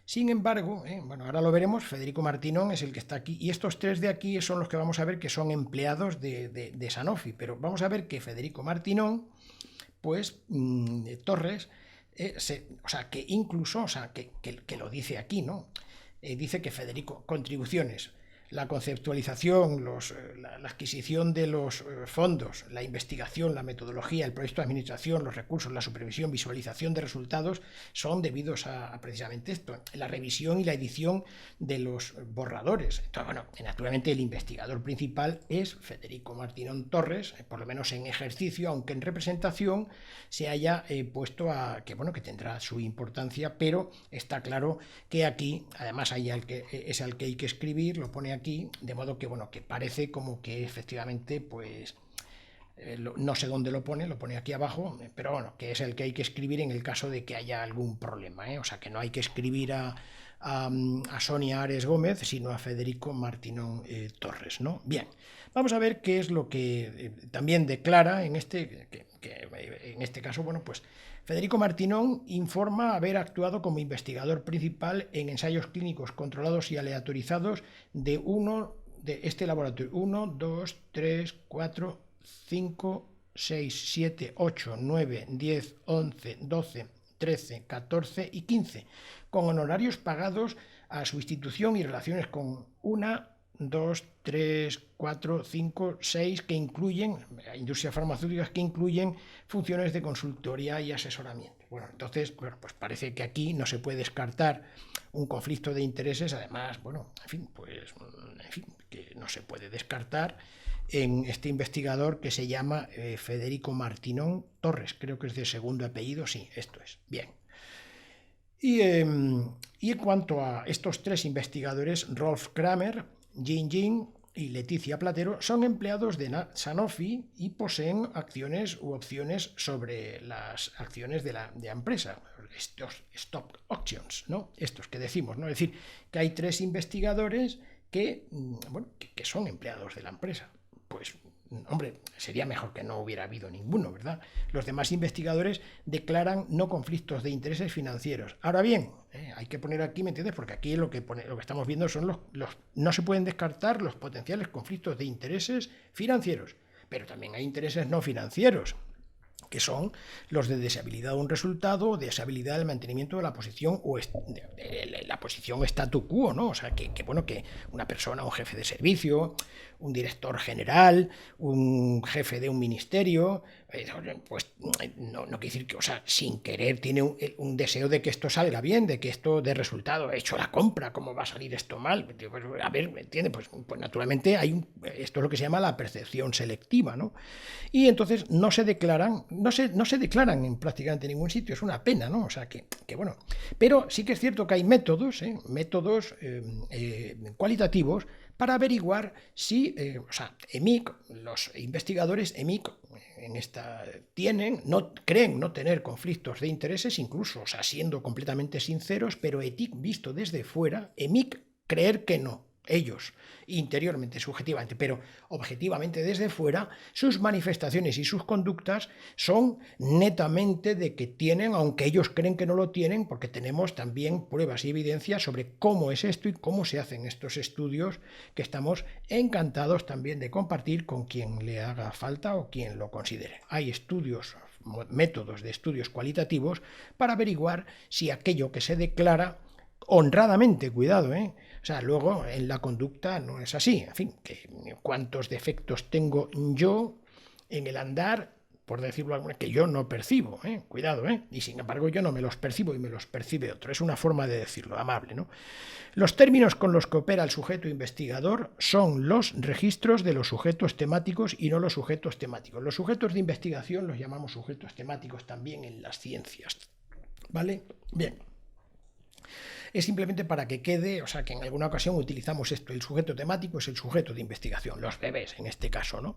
Sin embargo, bueno, ahora lo veremos, Federico Martinón es el que está aquí, y estos tres de aquí son los que vamos a ver que son empleados de Sanofi, pero vamos a ver que Federico Martinón, pues Torres, que incluso, que lo dice aquí, ¿no? Dice que Federico, contribuciones, la conceptualización, la adquisición de los fondos, la investigación, la metodología, el proyecto de administración, los recursos, la supervisión, visualización de resultados son debidos a precisamente esto, la revisión y la edición de los borradores. Entonces, bueno, naturalmente el investigador principal es Federico Martinón Torres, por lo menos en ejercicio, aunque en representación se haya puesto que tendrá su importancia, pero está claro que aquí, además es al que hay que escribir, lo pone aquí, de modo que, que parece como que efectivamente, pues, no sé dónde lo pone aquí abajo, pero bueno, que es el que hay que escribir en el caso de que haya algún problema, ¿eh? O sea, que no hay que escribir a Sonia Ares Gómez, sino a Federico Martinón Torres, ¿no? Bien, vamos a ver qué es lo que también declara en en este caso, bueno, pues Federico Martinón informa haber actuado como investigador principal en ensayos clínicos controlados y aleatorizados de este laboratorio. 1, 2, 3, 4, 5, 6, 7, 8, 9, 10, 11, 12, 13, 14 y 15, con honorarios pagados a su institución y relaciones con 1, 2, 3, 4, 5, 6 que incluyen industrias farmacéuticas, que incluyen funciones de consultoría y asesoramiento. Bueno, entonces, bueno, pues parece que aquí no se puede descartar un conflicto de intereses, además, bueno, que no se puede descartar en este investigador que se llama Federico Martinón Torres, creo que es de segundo apellido, sí, esto es, bien. Y en cuanto a estos tres investigadores, Rolf Kramer, Jin Jin y Leticia Platero, son empleados de Sanofi y poseen acciones u opciones sobre las acciones de la empresa, estos stock options, ¿no? Estos que decimos, ¿no? Es decir, que hay tres investigadores que son empleados de la empresa. Pues, hombre, sería mejor que no hubiera habido ninguno, ¿verdad? Los demás investigadores declaran no conflictos de intereses financieros. Ahora bien, hay que poner aquí, ¿me entiendes? Porque aquí lo que estamos viendo son no se pueden descartar los potenciales conflictos de intereses financieros, pero también hay intereses no financieros, que son los de deseabilidad de un resultado o deseabilidad del mantenimiento de la posición o de la posición statu quo, ¿no? O sea, que una persona, un jefe de servicio, un director general, un jefe de un ministerio, pues no quiere decir que, o sea, sin querer tiene un deseo de que esto salga bien, de que esto dé resultado. He hecho la compra, ¿cómo va a salir esto mal? Pues, a ver, ¿me entiendes? Pues naturalmente esto es lo que se llama la percepción selectiva, ¿no? Y entonces no se declaran en prácticamente ningún sitio, es una pena, ¿no? O sea, que bueno. Pero sí que es cierto que hay métodos cualitativos para averiguar si, EMIC, los investigadores EMIC creen no tener conflictos de intereses, incluso, o sea, siendo completamente sinceros, pero ETIC visto desde fuera, EMIC creer que no. Ellos, interiormente, subjetivamente, pero objetivamente desde fuera, sus manifestaciones y sus conductas son netamente de que tienen, aunque ellos creen que no lo tienen, porque tenemos también pruebas y evidencias sobre cómo es esto y cómo se hacen estos estudios, que estamos encantados también de compartir con quien le haga falta o quien lo considere. Hay métodos de estudios cualitativos para averiguar si aquello que se declara honradamente, cuidado, o sea, luego en la conducta no es así. En fin, cuántos defectos tengo yo en el andar, por decirlo alguna, que yo no percibo, cuidado, y sin embargo yo no me los percibo y me los percibe otro. Es una forma de decirlo, amable, ¿no? Los términos con los que opera el sujeto investigador son los registros de los sujetos temáticos y no los sujetos temáticos. Los sujetos de investigación los llamamos sujetos temáticos también en las ciencias, ¿vale? Bien. Es simplemente para que quede, o sea, que en alguna ocasión utilizamos esto, el sujeto temático es el sujeto de investigación, los bebés en este caso, ¿no?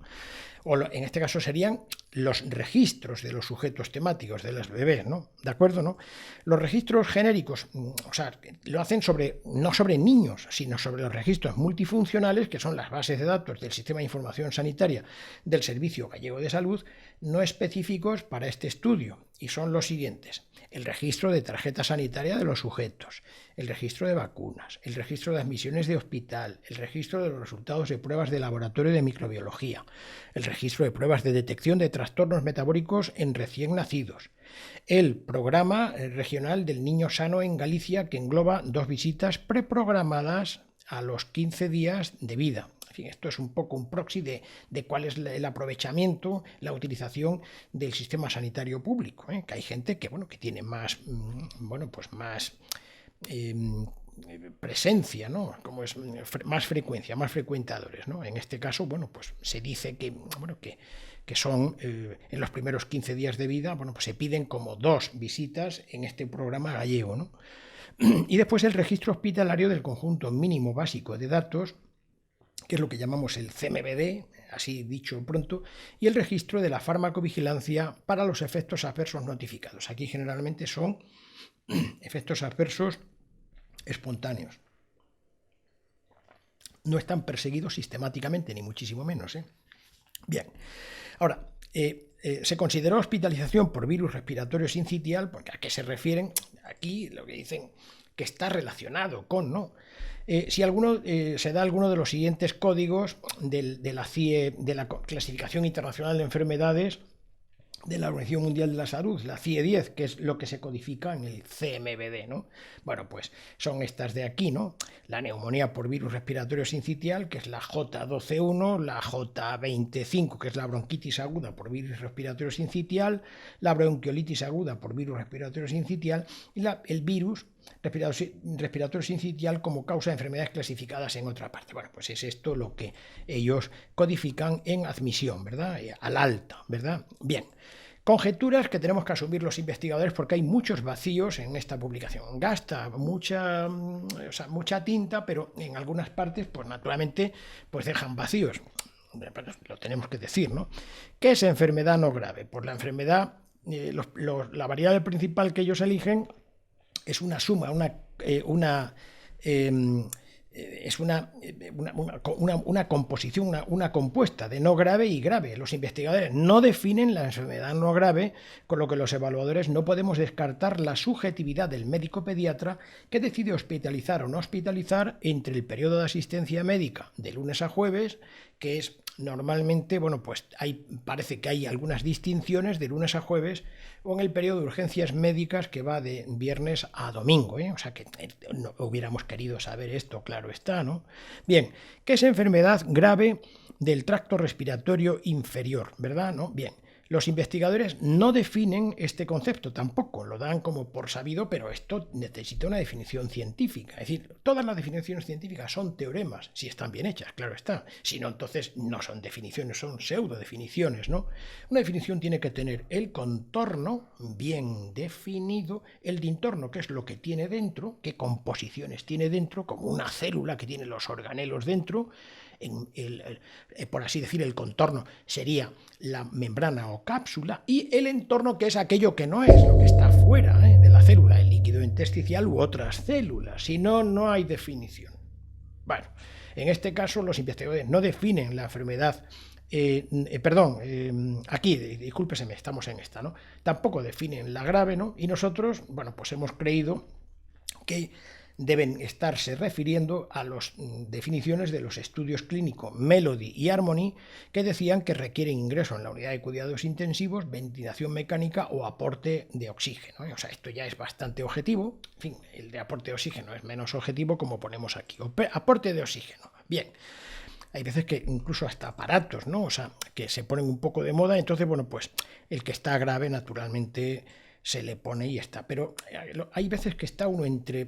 O en este caso serían los registros de los sujetos temáticos de los bebés, ¿no? ¿De acuerdo, no? Los registros genéricos, o sea, lo hacen no sobre niños, sino sobre los registros multifuncionales, que son las bases de datos del Sistema de Información Sanitaria del Servicio Gallego de Salud, no específicos para este estudio, y son los siguientes: el registro de tarjeta sanitaria de los sujetos, el registro de vacunas, el registro de admisiones de hospital, el registro de los resultados de pruebas de laboratorio de microbiología, el registro de pruebas de detección de trastornos metabólicos en recién nacidos, el programa regional del niño sano en Galicia, que engloba 2 visitas preprogramadas a los 15 días de vida. En fin, esto es un poco un proxy de cuál es el aprovechamiento, la utilización del sistema sanitario público, que hay gente que tiene más, más presencia, ¿no? Como es más frecuencia, más frecuentadores, ¿no? En este caso, pues se dice que son en los primeros 15 días de vida, pues se piden como 2 visitas en este programa gallego, ¿no? Y después el registro hospitalario del conjunto mínimo básico de datos, que es lo que llamamos el CMBD, así dicho pronto, y el registro de la farmacovigilancia para los efectos adversos notificados. Aquí generalmente son efectos adversos espontáneos. No están perseguidos sistemáticamente, ni muchísimo menos. Bien, ahora, se consideró hospitalización por virus respiratorio sincitial, porque ¿a qué se refieren? Aquí lo que dicen que está relacionado con, ¿no? Si alguno se da alguno de los siguientes códigos de la CIE, de la Clasificación Internacional de Enfermedades de la Organización Mundial de la Salud, la CIE 10, que es lo que se codifica en el CMVD, ¿no? Bueno, pues son estas de aquí, ¿no? La neumonía por virus respiratorio sincitial, que es la J12.1, la J25, que es la bronquitis aguda por virus respiratorio sincitial, la bronquiolitis aguda por virus respiratorio sincitial y el virus respiratorio sincitial como causa de enfermedades clasificadas en otra parte. Bueno, pues es esto lo que ellos codifican en admisión, ¿verdad? Al alta, ¿verdad? Bien. Conjeturas que tenemos que asumir los investigadores porque hay muchos vacíos en esta publicación. Gasta mucha tinta, pero en algunas partes, pues naturalmente, pues dejan vacíos. Lo tenemos que decir, ¿no? ¿Qué es enfermedad no grave? Pues la enfermedad, la variable principal que ellos eligen es una suma, es una composición, una compuesta de no grave y grave. Los investigadores no definen la enfermedad no grave, con lo que los evaluadores no podemos descartar la subjetividad del médico pediatra que decide hospitalizar o no hospitalizar entre el periodo de asistencia médica de lunes a jueves, que es normalmente, bueno, pues parece que hay algunas distinciones de lunes a jueves, o en el periodo de urgencias médicas que va de viernes a domingo, O sea que no hubiéramos querido saber esto, claro está, ¿no? Bien, ¿qué es enfermedad grave del tracto respiratorio inferior, verdad? ¿No? Bien. Los investigadores no definen este concepto, tampoco lo dan como por sabido, pero esto necesita una definición científica. Es decir, todas las definiciones científicas son teoremas, si están bien hechas, claro está. Si no, entonces no son definiciones, son pseudodefiniciones, ¿no? Una definición tiene que tener el contorno bien definido, el dintorno, que es lo que tiene dentro, qué composiciones tiene dentro, como una célula que tiene los organelos dentro. Por así decir, el contorno sería la membrana o cápsula, y el entorno, que es aquello que no es, lo que está fuera de la célula, el líquido intersticial u otras células. Si no, no hay definición. Bueno, en este caso los investigadores no definen la enfermedad. Aquí, discúlpeseme, estamos en esta, ¿no? Tampoco definen la grave, ¿no? Y nosotros, bueno, pues hemos creído que deben estarse refiriendo a las definiciones de los estudios clínicos Melody y Harmony, que decían que requieren ingreso en la unidad de cuidados intensivos, ventilación mecánica o aporte de oxígeno. O sea, esto ya es bastante objetivo. En fin, el de aporte de oxígeno es menos objetivo, como ponemos aquí. Aporte de oxígeno. Bien. Hay veces que incluso hasta aparatos, ¿no? O sea, que se ponen un poco de moda. Entonces, bueno, pues el que está grave, naturalmente, se le pone y está. Pero hay veces que está uno entre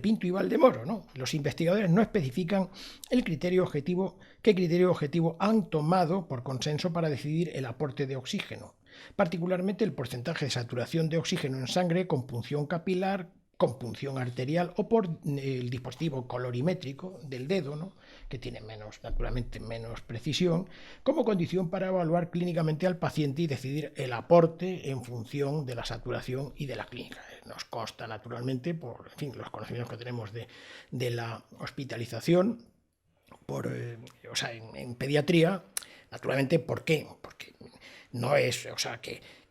Pinto y Valdemoro, ¿no? Los investigadores no especifican qué criterio objetivo han tomado por consenso para decidir el aporte de oxígeno, particularmente el porcentaje de saturación de oxígeno en sangre con punción capilar, con punción arterial o por el dispositivo colorimétrico del dedo, ¿no? Que tiene naturalmente menos precisión, como condición para evaluar clínicamente al paciente y decidir el aporte en función de la saturación y de la clínica. Nos consta naturalmente por los conocimientos que tenemos de la hospitalización en pediatría. Naturalmente, ¿por qué? Porque no es,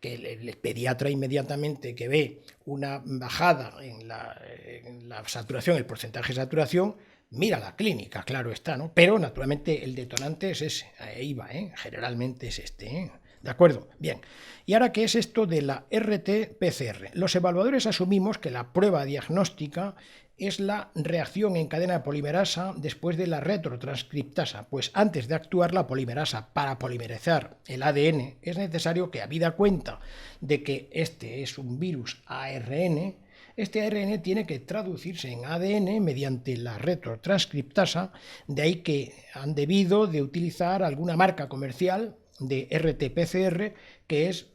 que el pediatra inmediatamente que ve una bajada en la saturación, el porcentaje de saturación, mira la clínica, claro está, ¿no? Pero naturalmente el detonante es ese, ahí va, generalmente es este, ¿de acuerdo? Bien. ¿Y ahora qué es esto de la RT-PCR? Los evaluadores asumimos que la prueba diagnóstica es la reacción en cadena polimerasa después de la retrotranscriptasa, pues antes de actuar la polimerasa para polimerizar el ADN es necesario que, habida cuenta de que este es un virus ARN, este ARN tiene que traducirse en ADN mediante la retrotranscriptasa, de ahí que han debido de utilizar alguna marca comercial de RT-PCR, que es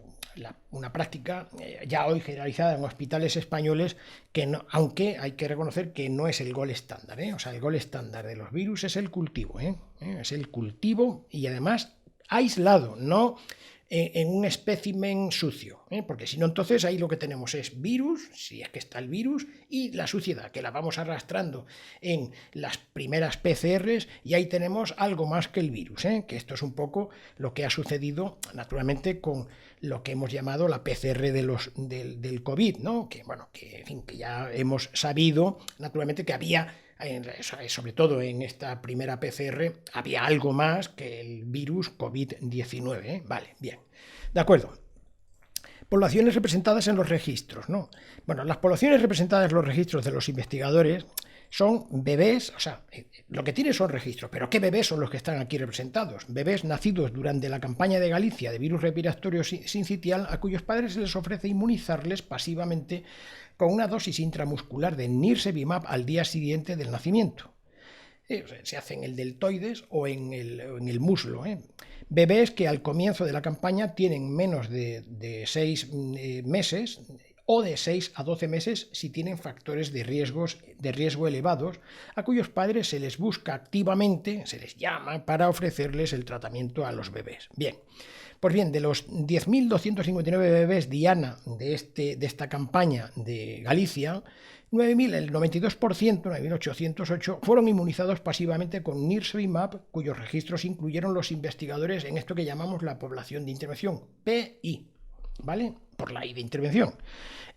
una práctica ya hoy generalizada en hospitales españoles, que no, aunque hay que reconocer que no es el gol estándar, ¿eh? O sea, el gol estándar de los virus es el cultivo, ¿eh? Es el cultivo y además aislado, no en un espécimen sucio, ¿eh? Porque si no, entonces ahí lo que tenemos es virus, si es que está el virus, y la suciedad, que la vamos arrastrando en las primeras PCRs, y ahí tenemos algo más que el virus, ¿eh? Que esto es un poco lo que ha sucedido, naturalmente, con lo que hemos llamado la PCR del COVID, ¿no? Que, bueno, que, en fin, que ya hemos sabido, naturalmente, que había, sobre todo en esta primera PCR, había algo más que el virus COVID-19, ¿eh? Vale, bien. De acuerdo. Poblaciones representadas en los registros, ¿no? Bueno, las poblaciones representadas en los registros de los investigadores son bebés, o sea, lo que tienen son registros, pero ¿qué bebés son los que están aquí representados? Bebés nacidos durante la campaña de Galicia de virus respiratorio sincitial, a cuyos padres se les ofrece inmunizarles pasivamente con una dosis intramuscular de nirsevimab al día siguiente del nacimiento. Se hace en el deltoides o en el muslo. Bebés que al comienzo de la campaña tienen menos de 6 meses o de 6 a 12 meses si tienen factores de riesgo elevados, a cuyos padres se les busca activamente, se les llama para ofrecerles el tratamiento a los bebés. Bien, pues bien, de los 10.259 bebés Diana de esta campaña de Galicia, 9.000, el 92%, 9.808, fueron inmunizados pasivamente con nirsevimab, cuyos registros incluyeron los investigadores en esto que llamamos la población de intervención, PI, ¿vale? Por la I de intervención.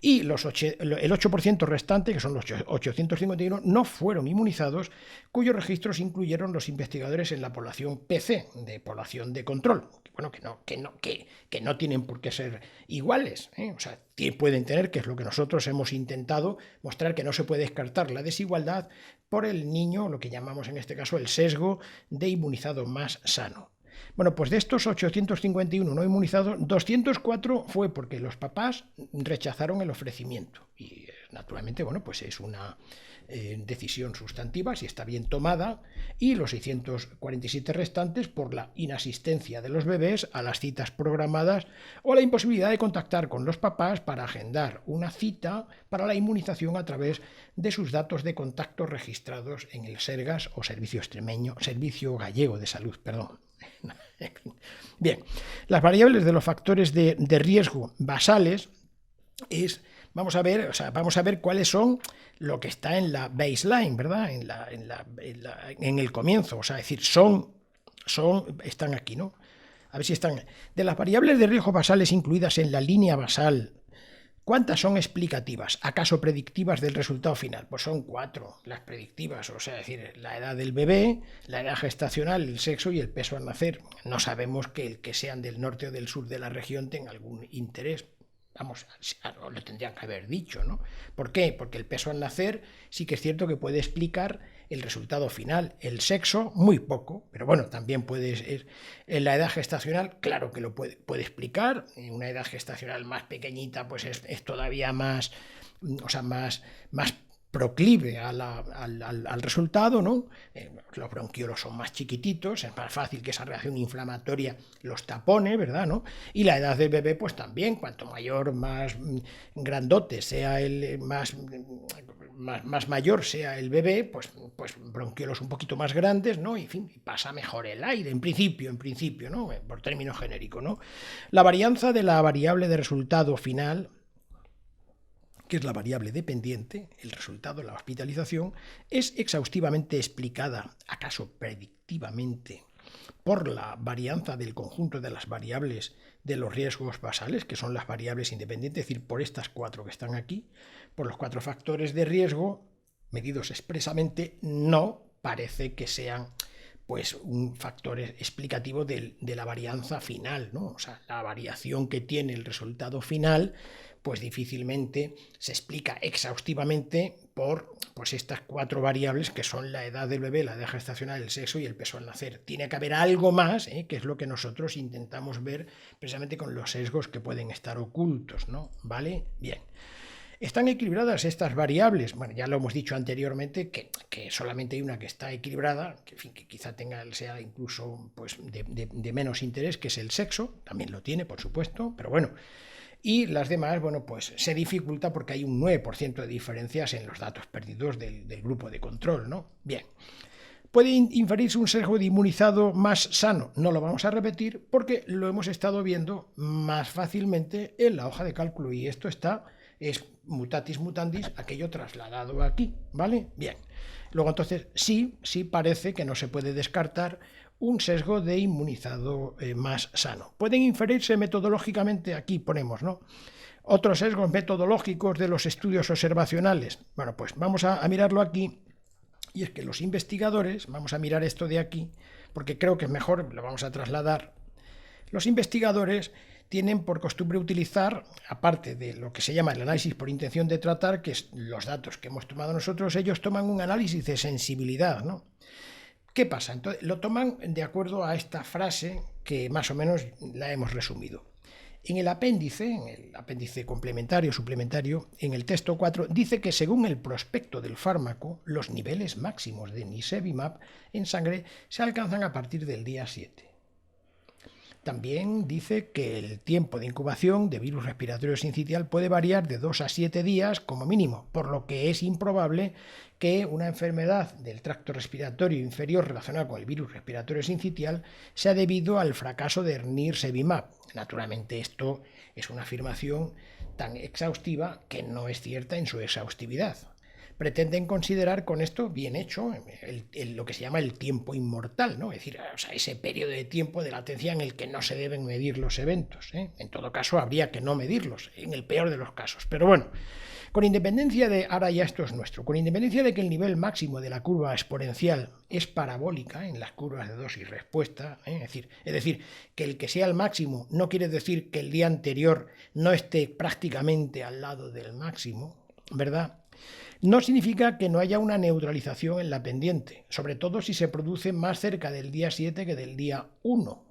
Y el 8% restante, que son los 851, no fueron inmunizados, cuyos registros incluyeron los investigadores en la población PC, de población de control. Bueno, que no tienen por qué ser iguales, ¿eh? O sea, pueden tener, que es lo que nosotros hemos intentado mostrar, que no se puede descartar la desigualdad por el niño, lo que llamamos en este caso el sesgo de inmunizado más sano. Bueno, pues de estos 851 no inmunizados, 204 fue porque los papás rechazaron el ofrecimiento. Y naturalmente, bueno, pues es una decisión sustantiva, si está bien tomada, y los 647 restantes por la inasistencia de los bebés a las citas programadas o la imposibilidad de contactar con los papás para agendar una cita para la inmunización a través de sus datos de contacto registrados en el SERGAS o Servicio Gallego de Salud, perdón. Bien, las variables de los factores de riesgo basales vamos a ver cuáles son lo que está en la baseline, ¿verdad? En el comienzo, o sea, es decir, están aquí, ¿no? A ver si están. De las variables de riesgo basales incluidas en la línea basal, ¿cuántas son explicativas? ¿Acaso predictivas del resultado final? Pues son 4 las predictivas, o sea, es decir, la edad del bebé, la edad gestacional, el sexo y el peso al nacer. No sabemos que el que sean del norte o del sur de la región tenga algún interés. Vamos, lo tendrían que haber dicho, ¿no? ¿Por qué? Porque el peso al nacer sí que es cierto que puede explicar el resultado final. El sexo, muy poco, pero bueno, también puede ser. En la edad gestacional, claro que lo puede explicar. En una edad gestacional más pequeñita, pues es todavía más, o sea, más proclive al resultado, ¿no? Los bronquiolos son más chiquititos, es más fácil que esa reacción inflamatoria los tapone, ¿verdad? ¿No? Y la edad del bebé, pues también, cuanto mayor, más grandote sea más mayor sea el bebé, pues bronquiolos un poquito más grandes, ¿no? Y en fin, pasa mejor el aire, en principio, ¿no? Por término genérico, ¿no? La varianza de la variable de resultado final, que es la variable dependiente, el resultado, la hospitalización, es exhaustivamente explicada, acaso predictivamente, por la varianza del conjunto de las variables de los riesgos basales, que son las variables independientes, es decir, por estas 4 que están aquí, por los 4 factores de riesgo, medidos expresamente, no parece que sean pues un factor explicativo de la varianza final, ¿no? O sea, la variación que tiene el resultado final, pues difícilmente se explica exhaustivamente por pues estas 4 variables que son la edad del bebé, la edad gestacional, el sexo y el peso al nacer. Tiene que haber algo más, que es lo que nosotros intentamos ver precisamente con los sesgos que pueden estar ocultos, ¿no? ¿Vale? Bien. ¿Están equilibradas estas variables? Bueno, ya lo hemos dicho anteriormente, que solamente hay una que está equilibrada, que, en fin, que quizá sea incluso pues, de menos interés, que es el sexo, también lo tiene, por supuesto, pero bueno. Y las demás, bueno, pues se dificulta porque hay un 9% de diferencias en los datos perdidos del grupo de control, ¿no? Bien. ¿Puede inferirse un sesgo de inmunizado más sano? No lo vamos a repetir porque lo hemos estado viendo más fácilmente en la hoja de cálculo y esto es mutatis mutandis, aquello trasladado aquí, ¿vale? Bien. Luego entonces sí parece que no se puede descartar un sesgo de inmunizado más sano. ¿Pueden inferirse metodológicamente? Aquí ponemos, ¿no? Otros sesgos metodológicos de los estudios observacionales. Bueno, pues vamos a mirarlo aquí. Y es que los investigadores, vamos a mirar esto de aquí, porque creo que es mejor, lo vamos a trasladar. Los investigadores tienen por costumbre utilizar, aparte de lo que se llama el análisis por intención de tratar, que es los datos que hemos tomado nosotros, ellos toman un análisis de sensibilidad, ¿no? ¿Qué pasa? Entonces, lo toman de acuerdo a esta frase que más o menos la hemos resumido. En el apéndice complementario, suplementario, en el texto 4, dice que según el prospecto del fármaco, los niveles máximos de nirsevimab en sangre se alcanzan a partir del día 7. También dice que el tiempo de incubación de virus respiratorio sincitial puede variar de 2 a 7 días como mínimo, por lo que es improbable que una enfermedad del tracto respiratorio inferior relacionada con el virus respiratorio sincitial sea debido al fracaso de nirsevimab. Naturalmente esto es una afirmación tan exhaustiva que no es cierta en su exhaustividad. Pretenden considerar con esto bien hecho lo que se llama el tiempo inmortal, ¿no? Es decir, o sea, ese periodo de tiempo de latencia en el que no se deben medir los eventos, ¿eh? En todo caso, habría que no medirlos, en el peor de los casos. Pero bueno, con independencia de, ahora ya esto es nuestro, con independencia de que el nivel máximo de la curva exponencial es parabólica en las curvas de dosis-respuesta, ¿eh? Es decir, que el que sea el máximo no quiere decir que el día anterior no esté prácticamente al lado del máximo, ¿verdad? No significa que no haya una neutralización en la pendiente, sobre todo si se produce más cerca del día 7 que del día 1.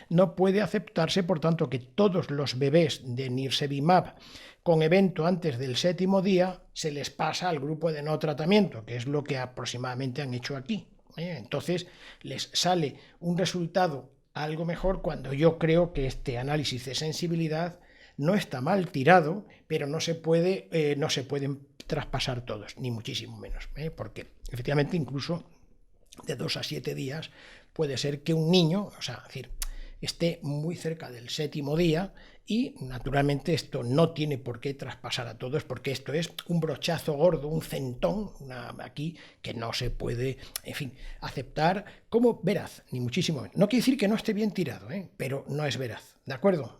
No puede aceptarse, por tanto, que todos los bebés de nirsevimab con evento antes del 7º día se les pasa al grupo de no tratamiento, que es lo que aproximadamente han hecho aquí. Entonces les sale un resultado algo mejor cuando yo creo que este análisis de sensibilidad no está mal tirado, pero no se pueden traspasar todos, ni muchísimo menos, porque efectivamente incluso de 2 a 7 días puede ser que un niño, esté muy cerca del 7º día y naturalmente esto no tiene por qué traspasar a todos porque esto es un brochazo gordo, un centón aquí que no se puede, aceptar como veraz, ni muchísimo menos. No quiere decir que no esté bien tirado, pero no es veraz, ¿de acuerdo?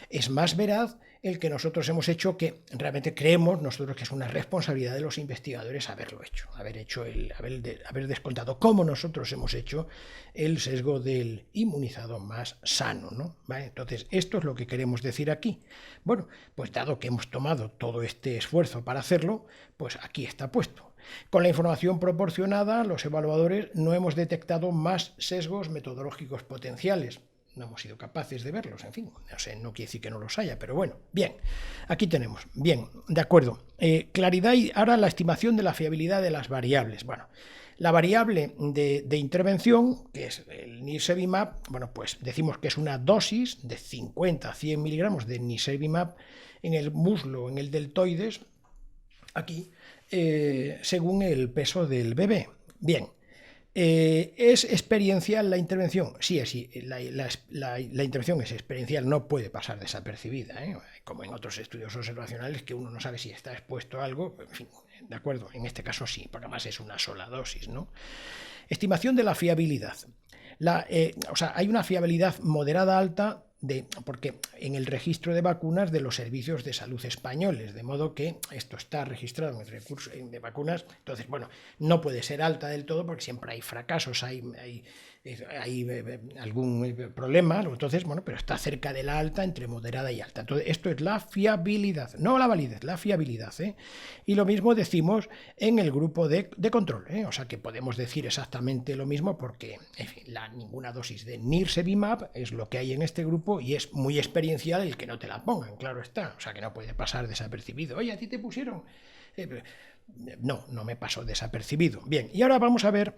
Es más veraz el que nosotros hemos hecho, que realmente creemos nosotros que es una responsabilidad de los investigadores haberlo hecho, haber descontado como nosotros hemos hecho el sesgo del inmunizado más sano, ¿no? ¿Vale? Entonces, esto es lo que queremos decir aquí. Bueno, pues dado que hemos tomado todo este esfuerzo para hacerlo, pues aquí está puesto. Con la información proporcionada, los evaluadores no hemos detectado más sesgos metodológicos potenciales. No hemos sido capaces de verlos, en fin, no quiere decir que no los haya, pero bueno, bien, aquí tenemos, bien, de acuerdo, claridad y ahora la estimación de la fiabilidad de las variables. Bueno, la variable de intervención, que es el nirsevimab, bueno, pues decimos que es una dosis de 50 a 100 miligramos de nirsevimab en el muslo, en el deltoides, aquí, según el peso del bebé. Bien. ¿Es experiencial la intervención? Sí, la intervención es experiencial, no puede pasar desapercibida, como en otros estudios observacionales que uno no sabe si está expuesto a algo, en fin, de acuerdo, en este caso sí, porque además es una sola dosis, ¿no? Estimación de la fiabilidad. Hay una fiabilidad moderada alta porque en el registro de vacunas de los servicios de salud españoles, de modo que esto está registrado en el recurso de vacunas, entonces, bueno, no puede ser alta del todo porque siempre hay fracasos, hay hay algún problema, entonces, bueno, pero está cerca de la alta, entre moderada y alta. Entonces, esto es la fiabilidad, no la validez, la fiabilidad. Y lo mismo decimos en el grupo de control, o sea que podemos decir exactamente lo mismo porque, en fin, ninguna dosis de nirsevimab es lo que hay en este grupo y es muy experiencial el que no te la pongan, claro está, o sea que no puede pasar desapercibido. Oye, ¿a ti te pusieron? No me pasó desapercibido. Bien, y ahora vamos a ver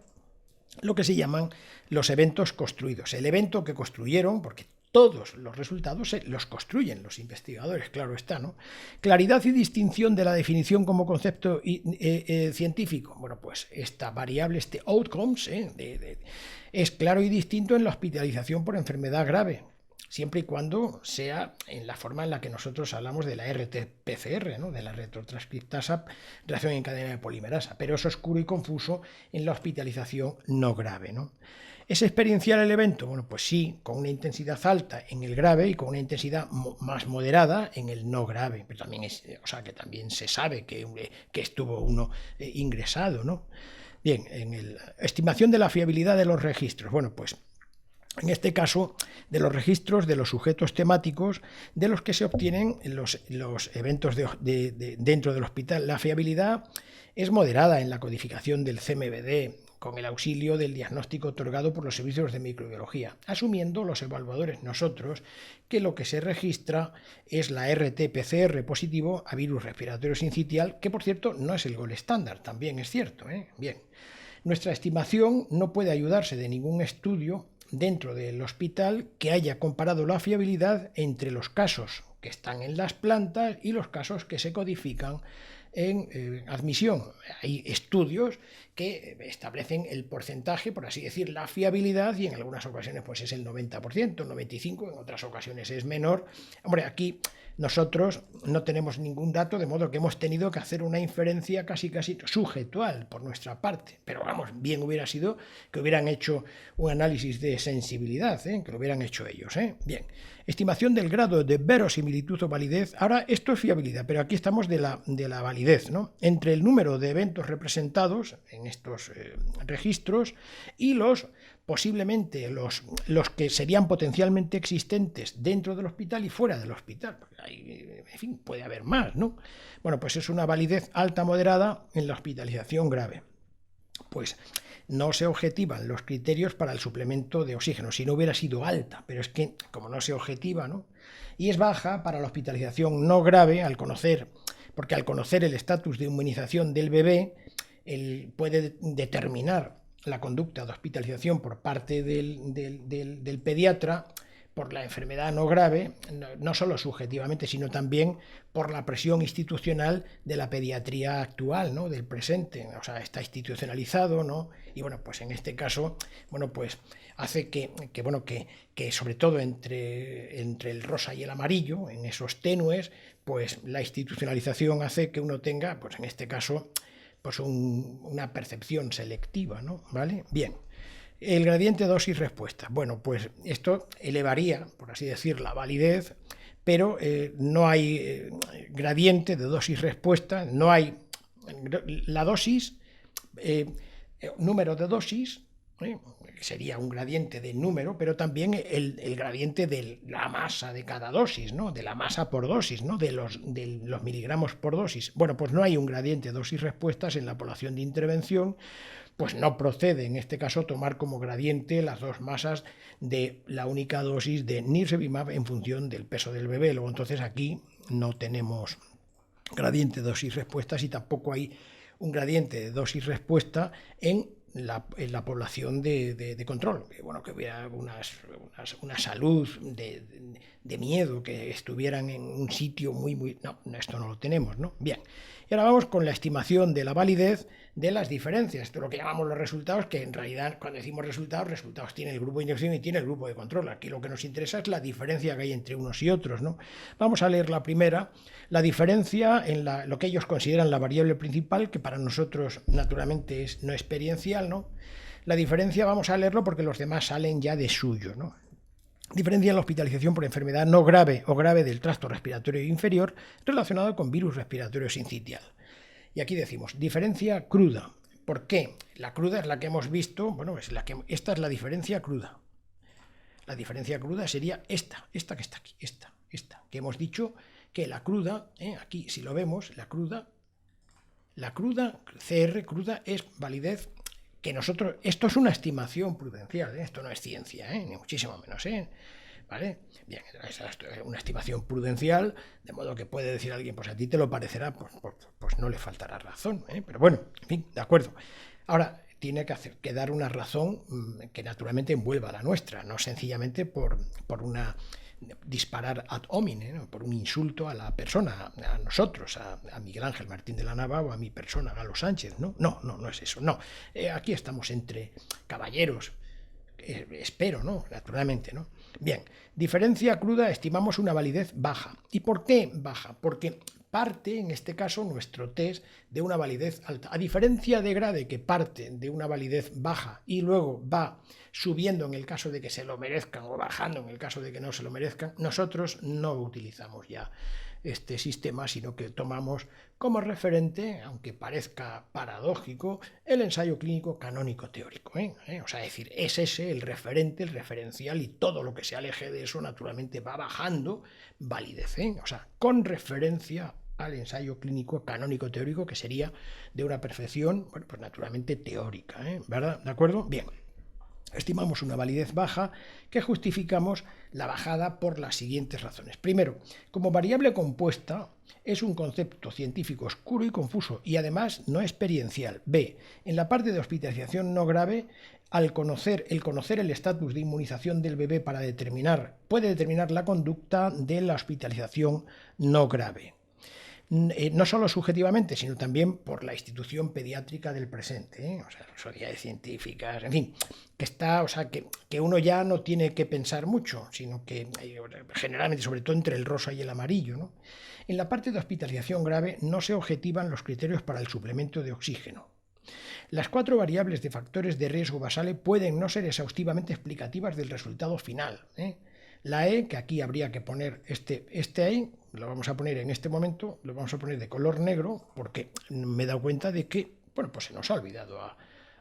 lo que se llaman los eventos construidos. El evento que construyeron, porque todos los resultados los construyen los investigadores, claro está, ¿no? Claridad y distinción de la definición como concepto científico. Bueno, pues esta variable, este outcomes, es claro y distinto en la hospitalización por enfermedad grave, siempre y cuando sea en la forma en la que nosotros hablamos de la RT-PCR, ¿no? De la retrotranscriptasa, reacción en cadena de polimerasa, pero es oscuro y confuso en la hospitalización no grave, ¿no? ¿Es experiencial el evento? Bueno, pues sí, con una intensidad alta en el grave y con una intensidad más moderada en el no grave, pero también o sea, que también se sabe que estuvo uno ingresado, ¿no? Bien, estimación de la fiabilidad de los registros. Bueno, pues en este caso, de los registros de los sujetos temáticos de los que se obtienen los eventos dentro del hospital. La fiabilidad es moderada en la codificación del CMVD con el auxilio del diagnóstico otorgado por los servicios de microbiología, asumiendo los evaluadores nosotros que lo que se registra es la RT-PCR positivo a virus respiratorio sincitial, que por cierto no es el gold estándar, también es cierto. Bien, nuestra estimación no puede ayudarse de ningún estudio dentro del hospital que haya comparado la fiabilidad entre los casos que están en las plantas y los casos que se codifican en admisión. Hay estudios que establecen el porcentaje, por así decir, la fiabilidad, y en algunas ocasiones pues es el 90%, el 95%, en otras ocasiones es menor. Hombre, aquí nosotros no tenemos ningún dato, de modo que hemos tenido que hacer una inferencia casi sujetual por nuestra parte. Pero vamos, bien hubiera sido que hubieran hecho un análisis de sensibilidad, que lo hubieran hecho ellos. Bien, estimación del grado de verosimilitud o validez. Ahora, esto es fiabilidad, pero aquí estamos de la validez, ¿no? Entre el número de eventos representados en estos registros y posiblemente los que serían potencialmente existentes dentro del hospital y fuera del hospital. En fin, puede haber más, ¿no? Bueno, pues es una validez alta moderada en la hospitalización grave. Pues no se objetivan los criterios para el suplemento de oxígeno, si no hubiera sido alta, pero es que como no se objetiva, ¿no? Y es baja para la hospitalización no grave porque al conocer el estatus de inmunización del bebé, él puede determinar la conducta de hospitalización por parte del pediatra por la enfermedad no grave, no solo subjetivamente, sino también por la presión institucional de la pediatría actual, ¿no? Del presente, o sea, está institucionalizado, ¿no? Y bueno, pues en este caso, bueno, pues hace que sobre todo entre el rosa y el amarillo, en esos tenues, pues la institucionalización hace que uno tenga, pues en este caso, pues una percepción selectiva, ¿no? ¿Vale? Bien. El gradiente dosis-respuesta. Bueno, pues esto elevaría, por así decir, la validez, pero no hay gradiente de dosis-respuesta, no hay la dosis, número de dosis, sería un gradiente de número, pero también el gradiente de la masa de cada dosis, ¿no? De la masa por dosis, ¿no? De los miligramos por dosis. Bueno, pues no hay un gradiente dosis-respuestas en la población de intervención, pues no procede en este caso tomar como gradiente las dos masas de la única dosis de nirsevimab en función del peso del bebé. Luego entonces aquí no tenemos gradiente dosis-respuestas y tampoco hay un gradiente de dosis-respuesta en la población de control, que bueno, que hubiera una salud de miedo, que estuvieran en un sitio muy... No, esto no lo tenemos, ¿no? Bien, y ahora vamos con la estimación de la validez de las diferencias. Esto es lo que llamamos los resultados, que en realidad cuando decimos resultados tiene el grupo de inyección y tiene el grupo de control. Aquí lo que nos interesa es la diferencia que hay entre unos y otros, ¿no? Vamos a leer la primera, la diferencia en lo que ellos consideran la variable principal, que para nosotros naturalmente es no experiencial, ¿no? La diferencia vamos a leerlo porque los demás salen ya de suyo, ¿no? Diferencia en la hospitalización por enfermedad no grave o grave del tracto respiratorio inferior relacionado con virus respiratorio sincitial. Y aquí decimos, diferencia cruda. ¿Por qué? La cruda es la que hemos visto, bueno, esta es la diferencia cruda. La diferencia cruda sería esta que está aquí, esta, que hemos dicho que la cruda, aquí si lo vemos, la cruda, CR cruda es validez que nosotros, esto es una estimación prudencial, esto no es ciencia, ni muchísimo menos, ¿vale? Bien, esta es una estimación prudencial, de modo que puede decir alguien, pues a ti te lo parecerá, pues no le faltará razón, pero bueno, en fin, de acuerdo. Ahora, tiene que dar una razón que naturalmente envuelva la nuestra, no sencillamente por una disparar ad hominem, ¿no? Por un insulto a la persona, a nosotros, a Miguel Ángel Martín de la Nava o a mi persona, Galo Sánchez, ¿no? No es eso, no. Aquí estamos entre caballeros, espero, ¿no? Naturalmente, ¿no? Bien, diferencia cruda, estimamos una validez baja. ¿Y por qué baja? Porque parte, en este caso, nuestro test de una validez alta. A diferencia de Grade, que parte de una validez baja y luego va subiendo en el caso de que se lo merezcan o bajando en el caso de que no se lo merezcan, nosotros no utilizamos ya este sistema, sino que tomamos como referente, aunque parezca paradójico, el ensayo clínico canónico teórico. O sea, es decir, es ese el referente, el referencial, y todo lo que se aleje de eso naturalmente va bajando validez. O sea, con referencia al ensayo clínico canónico teórico, que sería de una perfección, bueno, pues naturalmente teórica, ¿verdad? ¿De acuerdo? Bien. Estimamos una validez baja que justificamos la bajada por las siguientes razones. Primero, como variable compuesta es un concepto científico oscuro y confuso y además no experiencial. B, en la parte de hospitalización no grave, al conocer el estatus de inmunización del bebé puede determinar la conducta de la hospitalización no grave. No solo subjetivamente, sino también por la institución pediátrica del presente, o sea, sociedades científicas, en fin, que está, o sea, que uno ya no tiene que pensar mucho, sino que generalmente, sobre todo entre el rosa y el amarillo, ¿no? En la parte de hospitalización grave no se objetivan los criterios para el suplemento de oxígeno. Las 4 variables de factores de riesgo basales pueden no ser exhaustivamente explicativas del resultado final. La E, que aquí habría que poner este E, lo vamos a poner en este momento, lo vamos a poner de color negro, porque me he dado cuenta de que, bueno, pues se nos ha olvidado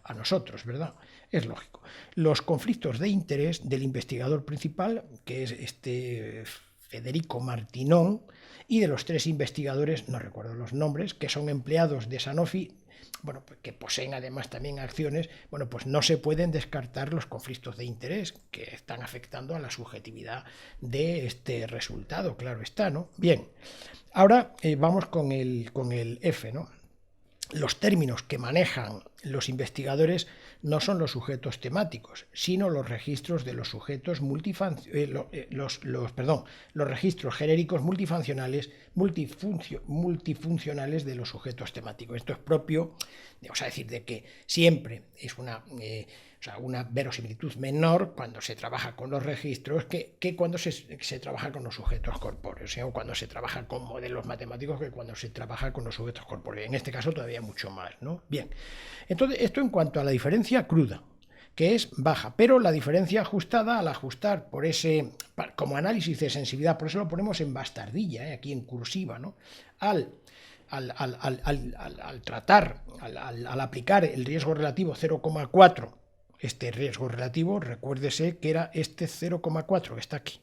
a nosotros, ¿verdad? Es lógico. Los conflictos de interés del investigador principal, que es este Federico Martinón, y de los 3 investigadores, no recuerdo los nombres, que son empleados de Sanofi, bueno, pues que poseen además también acciones, bueno, pues no se pueden descartar los conflictos de interés que están afectando a la subjetividad de este resultado, claro está, ¿no? Bien, ahora vamos con el F, ¿no? Los términos que manejan los investigadores no son los sujetos temáticos, sino los registros de los sujetos los registros genéricos multifuncionales de los sujetos temáticos. Esto es propio, o sea, decir, de que siempre es una verosimilitud menor cuando se trabaja con los registros que cuando se trabaja con los sujetos corpóreos, o cuando se trabaja con modelos matemáticos que cuando se trabaja con los sujetos corpóreos. En este caso todavía mucho más, ¿no? Bien, entonces esto en cuanto a la diferencia cruda, que es baja, pero la diferencia ajustada, al ajustar por como análisis de sensibilidad, por eso lo ponemos en bastardilla, aquí en cursiva, ¿no? Al aplicar el riesgo relativo 0,4, este riesgo relativo, recuérdese que era este 0,4 que está aquí,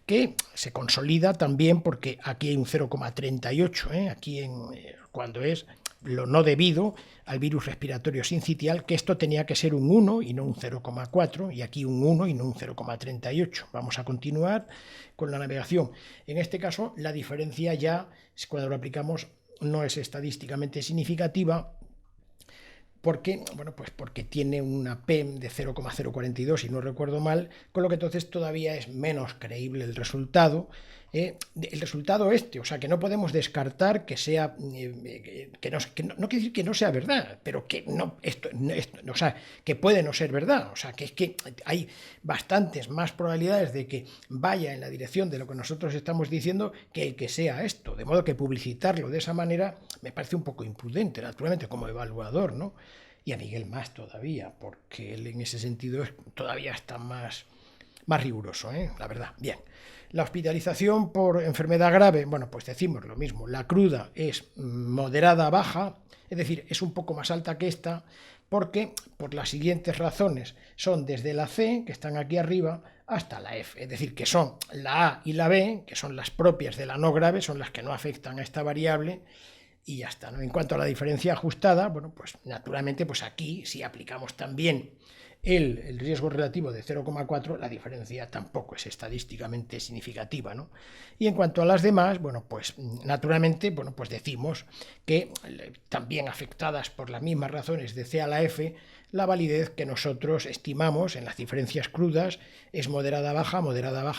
que se consolida también porque aquí hay un 0,38, aquí cuando es lo no debido al virus respiratorio sincitial, que esto tenía que ser un 1 y no un 0,4, y aquí un 1 y no un 0,38. Vamos a continuar con la navegación. En este caso, la diferencia ya, cuando lo aplicamos, no es estadísticamente significativa, porque tiene una P de 0,042, si no recuerdo mal, con lo que entonces todavía es menos creíble el resultado. El resultado o sea, que no podemos descartar que sea, no quiere decir que no sea verdad, pero que o sea, que puede no ser verdad, o sea, que es que hay bastantes más probabilidades de que vaya en la dirección de lo que nosotros estamos diciendo que el que sea esto, de modo que publicitarlo de esa manera me parece un poco imprudente, naturalmente, como evaluador, ¿no? Y a Miguel más todavía, porque él en ese sentido todavía está más riguroso, la verdad. Bien. La hospitalización por enfermedad grave, bueno, pues decimos lo mismo, la cruda es moderada a baja, es decir, es un poco más alta que esta, porque por las siguientes razones son desde la C, que están aquí arriba, hasta la F, es decir, que son la A y la B, que son las propias de la no grave, son las que no afectan a esta variable, y ya está, ¿no? En cuanto a la diferencia ajustada, bueno, pues naturalmente, pues aquí, si aplicamos también el riesgo relativo de 0,4, la diferencia tampoco es estadísticamente significativa, ¿no? Y en cuanto a las demás, bueno, pues naturalmente, bueno, pues decimos que también afectadas por las mismas razones de C a la F, la validez que nosotros estimamos en las diferencias crudas es moderada baja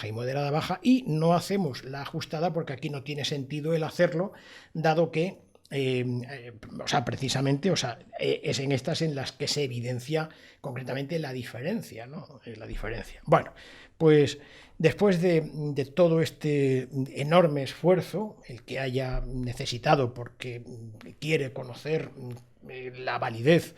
y moderada baja, y no hacemos la ajustada porque aquí no tiene sentido el hacerlo, dado que precisamente, es en estas en las que se evidencia concretamente la diferencia, ¿no? La diferencia. Bueno, pues después de todo este enorme esfuerzo, el que haya necesitado porque quiere conocer la validez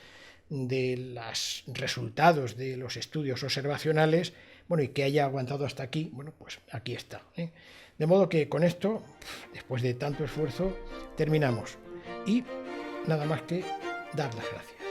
de los resultados de los estudios observacionales, bueno, y que haya aguantado hasta aquí, bueno, pues aquí está, ¿eh? De modo que con esto, después de tanto esfuerzo, terminamos. Y nada más que dar las gracias.